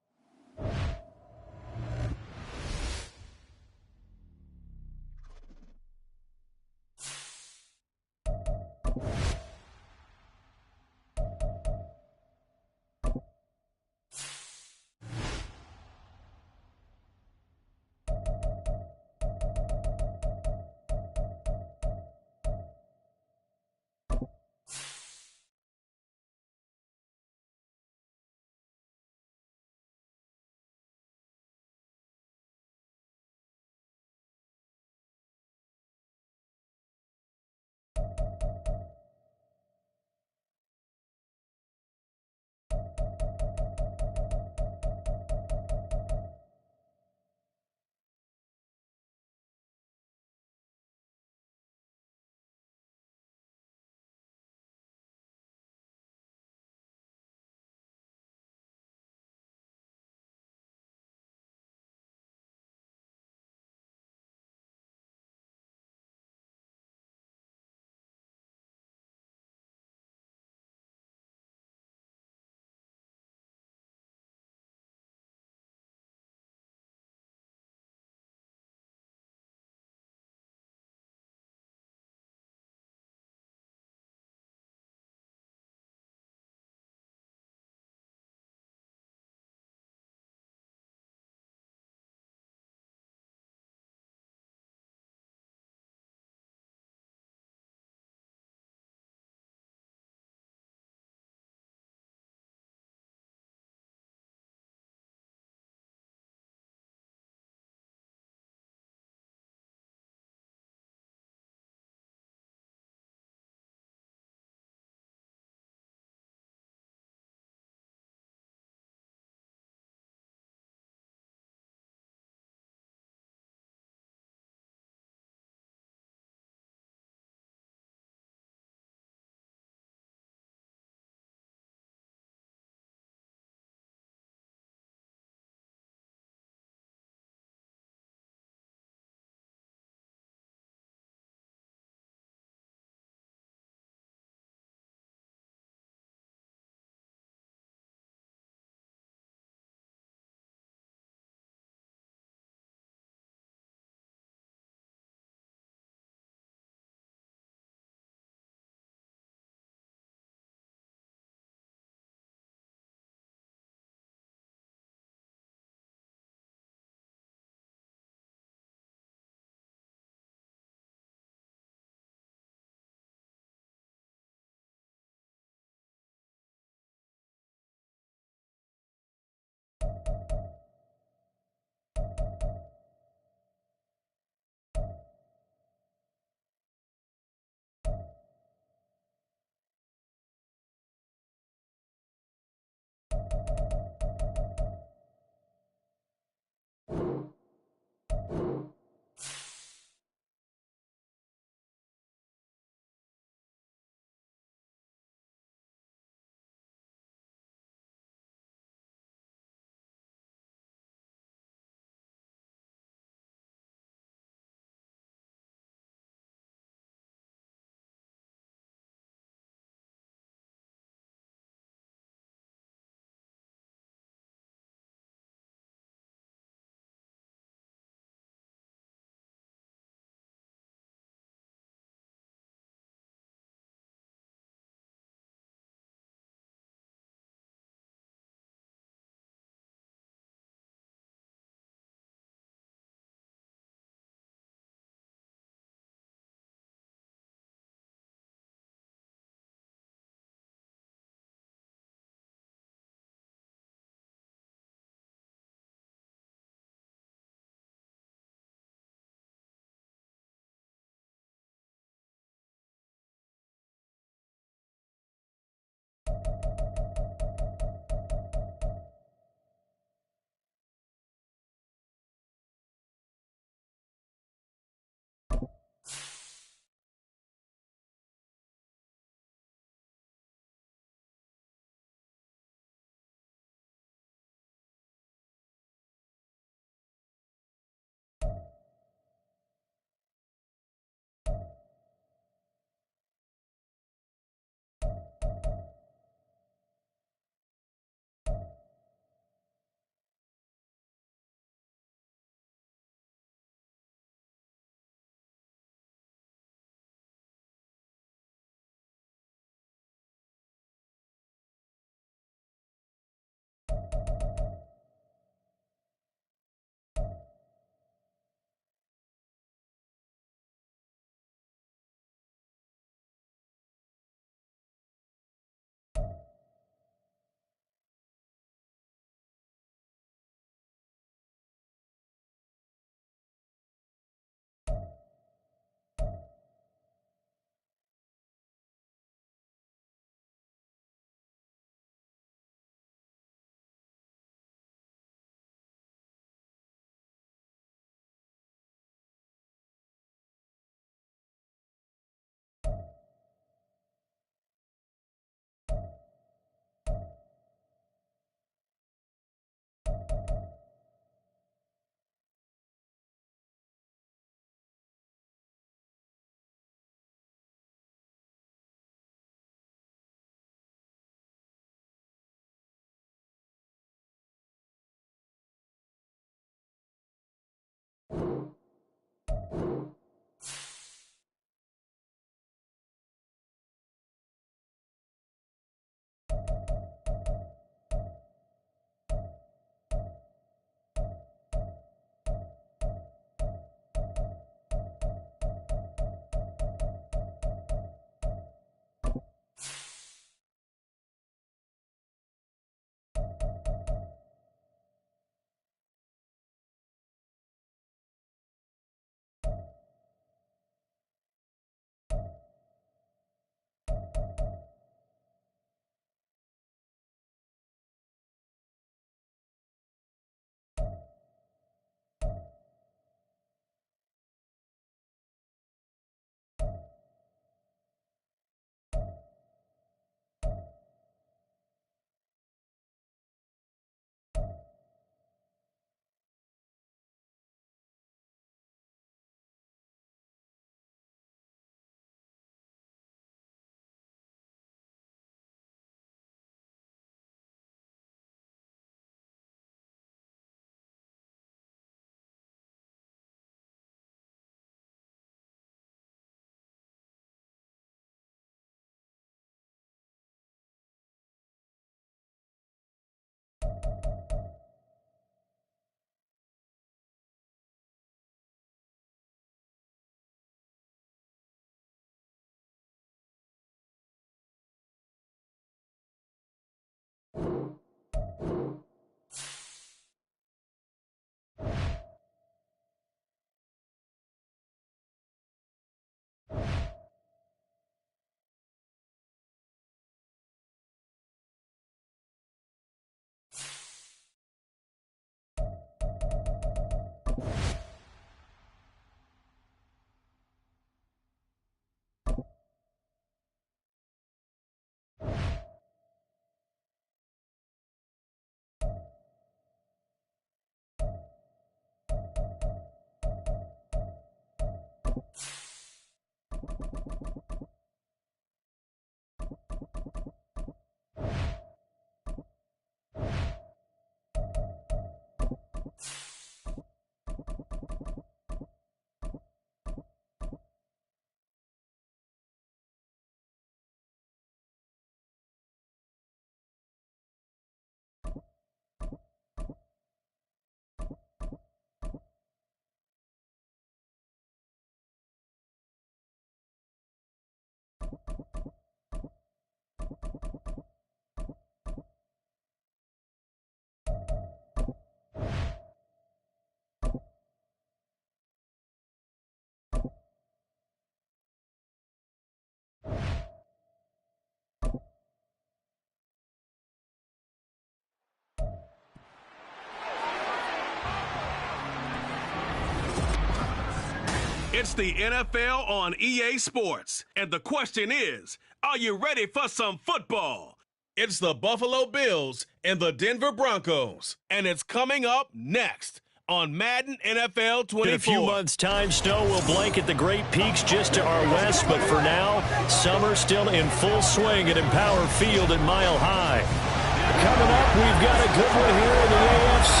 It's the NFL on EA Sports, and the question is, are you ready for some football? It's the Buffalo Bills and the Denver Broncos, and it's coming up next on Madden NFL 24. In a few months' time, snow will blanket the Great Peaks just to our west, but for now, summer still in full swing at Empower Field at Mile High. Coming up, we've got a good one here in the AFC,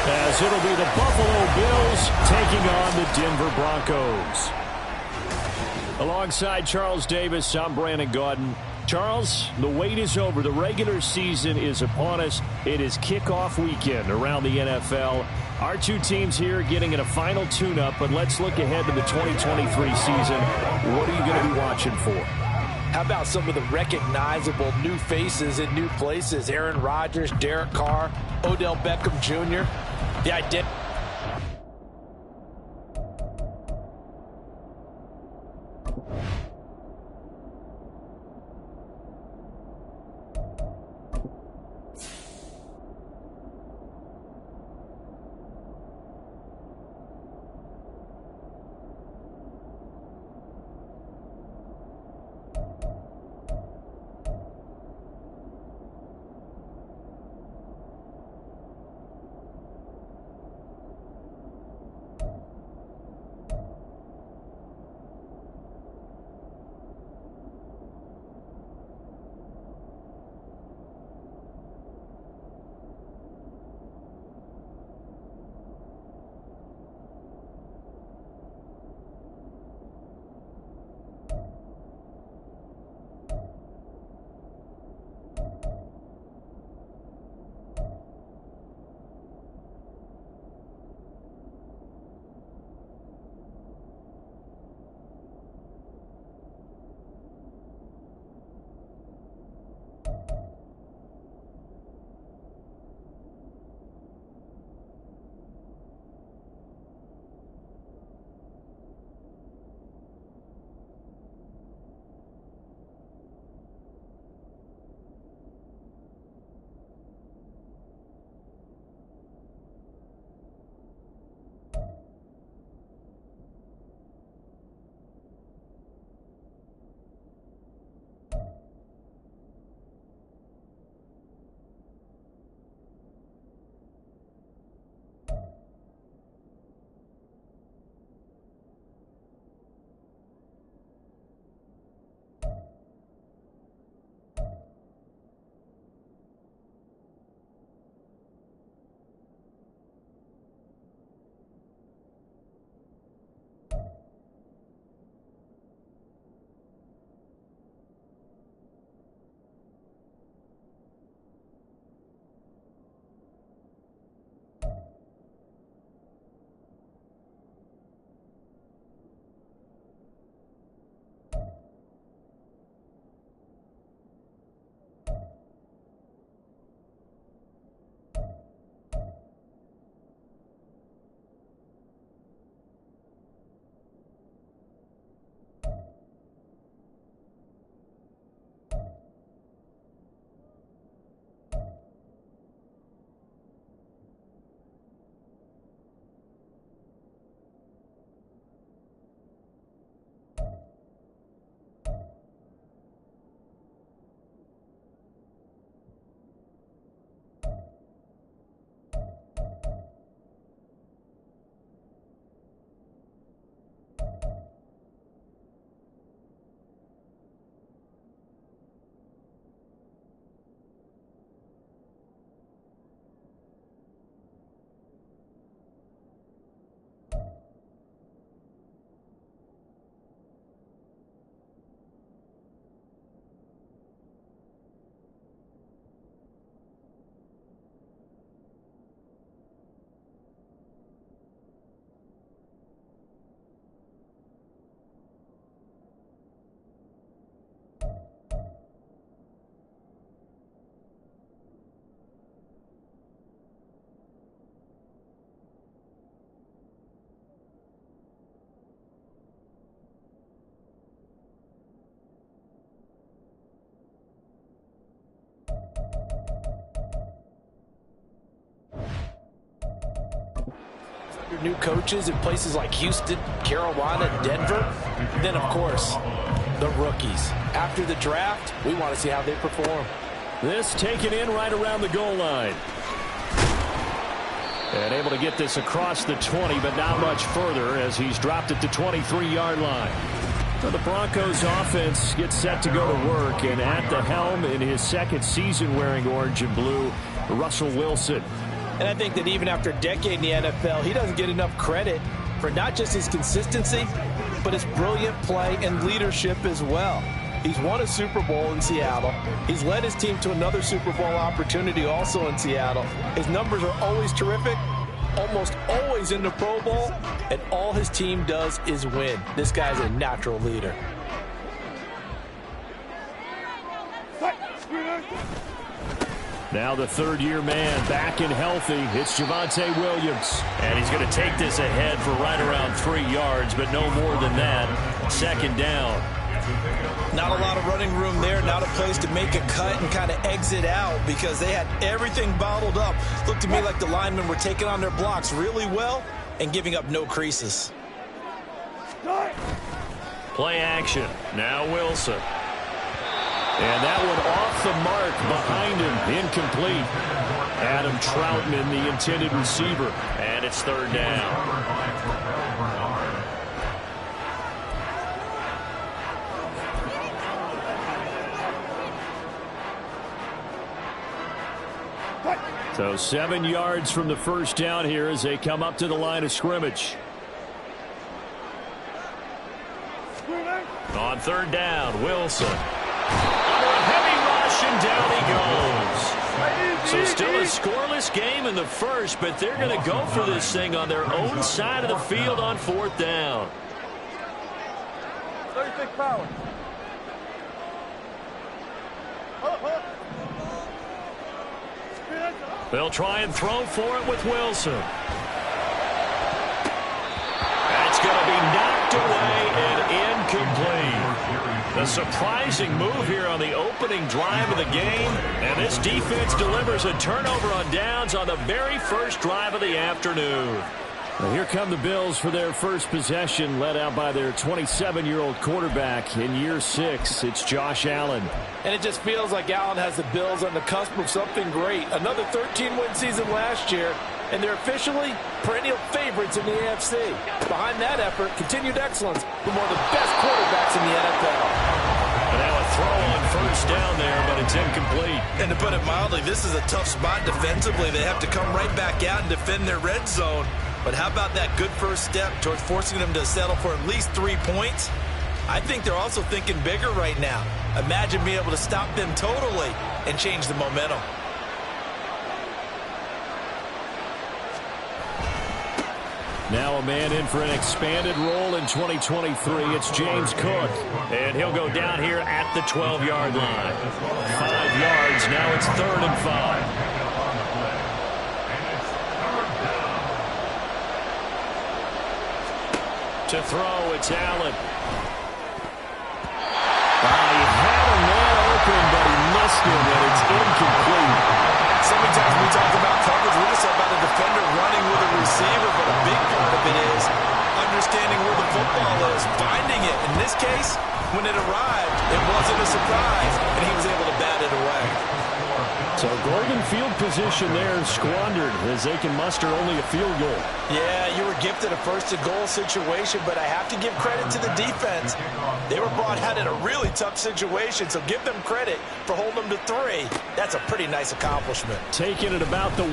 as it'll be the Buffalo Bills taking on the Denver Broncos. Alongside Charles Davis, I'm Brandon Gaudin. Charles, the wait is over. The regular season is upon us. It is kickoff weekend around the NFL. Our two teams here getting in a final tune-up, but let's look ahead to the 2023 season. What are you going to be watching for? How about some of the recognizable new faces in new places? Aaron Rodgers, Derek Carr, Odell Beckham Jr. The identity. Under new coaches in places like Houston, Carolina, Denver. And then, of course, the rookies. After the draft, we want to see how they perform. This taken in right around the goal line. And able to get this across the 20, but not much further as he's dropped at the 23-yard line. So the Broncos offense gets set to go to work, and at the helm in his second season wearing orange and blue, Russell Wilson. And I think that even after a decade in the NFL, he doesn't get enough credit for not just his consistency, but his brilliant play and leadership as well. He's won a Super Bowl in Seattle. He's led his team to another Super Bowl opportunity also in Seattle. His numbers are always terrific, almost always in the Pro Bowl, and all his team does is win. This guy's a natural leader. Now the third-year man back and healthy. It's Javonte Williams. And he's going to take this ahead for right around 3 yards, but no more than that. Second down. Not a lot of running room there, not a place to make a cut and kind of exit out because they had everything bottled up. Looked to me like the linemen were taking on their blocks really well and giving up no creases. Play action. Now Wilson. And that one off the mark behind him. Incomplete. Adam Troutman, the intended receiver. And it's third down. So 7 yards from the first down here as they come up to the line of scrimmage. On third down, Wilson. Under a heavy rush, and down he goes. So still a scoreless game in the first, but they're going to go for this thing on their own side of the field on fourth down. 36 power. They'll try and throw for it with Wilson. That's going to be knocked away and incomplete. A surprising move here on the opening drive of the game. And this defense delivers a turnover on downs on the very first drive of the afternoon. Well, here come the Bills for their first possession, led out by their 27-year-old quarterback in year 6. It's Josh Allen. And it just feels like Allen has the Bills on the cusp of something great. Another 13-win season last year, and they're officially perennial favorites in the AFC. Behind that effort, continued excellence from one of the best quarterbacks in the NFL. And now a throw on first down there, but it's incomplete. And to put it mildly, this is a tough spot defensively. They have to come right back out and defend their red zone. But how about that good first step towards forcing them to settle for at least 3 points? I think they're also thinking bigger right now. Imagine being able to stop them totally and change the momentum. Now a man in for an expanded role in 2023. It's James Cook. And he'll go down here at the 12-yard line. 5 yards. Now it's 3rd and 5. To throw, it's Allen. He had a man open, but he missed him, and it's incomplete. So many times we talk about coverage, we're just about a defender running with a receiver, but a big part of it is understanding where the football is, finding it. In this case, when it arrived, it wasn't a surprise, and he was able to bat it away. So golden field position there squandered as they can muster only a field goal. Yeah, you were gifted a first-and-goal situation, but I have to give credit to the defense. They were brought out in a really tough situation, so give them credit for holding them to 3. That's a pretty nice accomplishment. Taking it about the 1.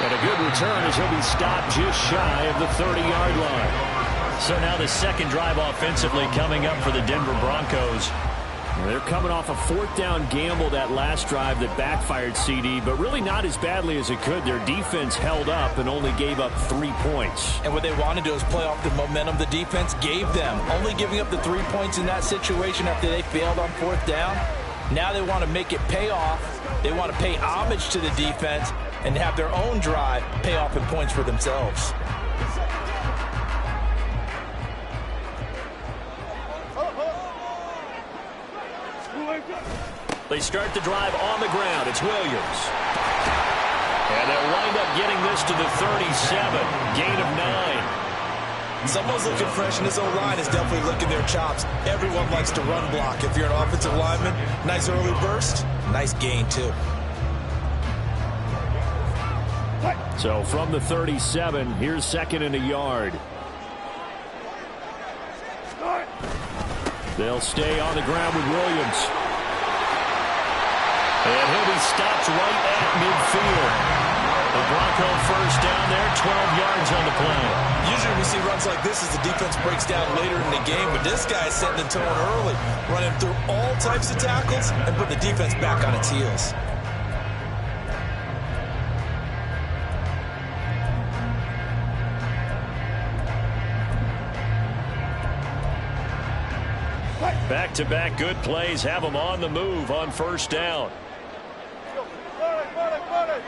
And a good return as he'll be stopped just shy of the 30-yard line. So now the second drive offensively coming up for the Denver Broncos. They're coming off a 4th down gamble that last drive that backfired, CD, but really not as badly as it could. Their defense held up and only gave up 3 points. And what they want to do is play off the momentum the defense gave them. Only giving up the 3 points in that situation after they failed on 4th down. Now they want to make it pay off. They want to pay homage to the defense and have their own drive pay off in points for themselves. They start the drive on the ground. It's Williams. And they'll wind up getting this to the 37. Gain of 9. Someone's looking fresh, and his O-line is definitely licking their chops. Everyone likes to run block. If you're an offensive lineman, nice early burst, nice gain, too. So from the 37, here's 2nd and a yard. They'll stay on the ground with Williams. And he'll be stopped right at midfield. The Bronco first down there, 12 yards on the play. Usually we see runs like this as the defense breaks down later in the game, but this guy's setting the tone early, running through all types of tackles and put the defense back on its heels. Back-to-back good plays have them on the move on first down. Got it.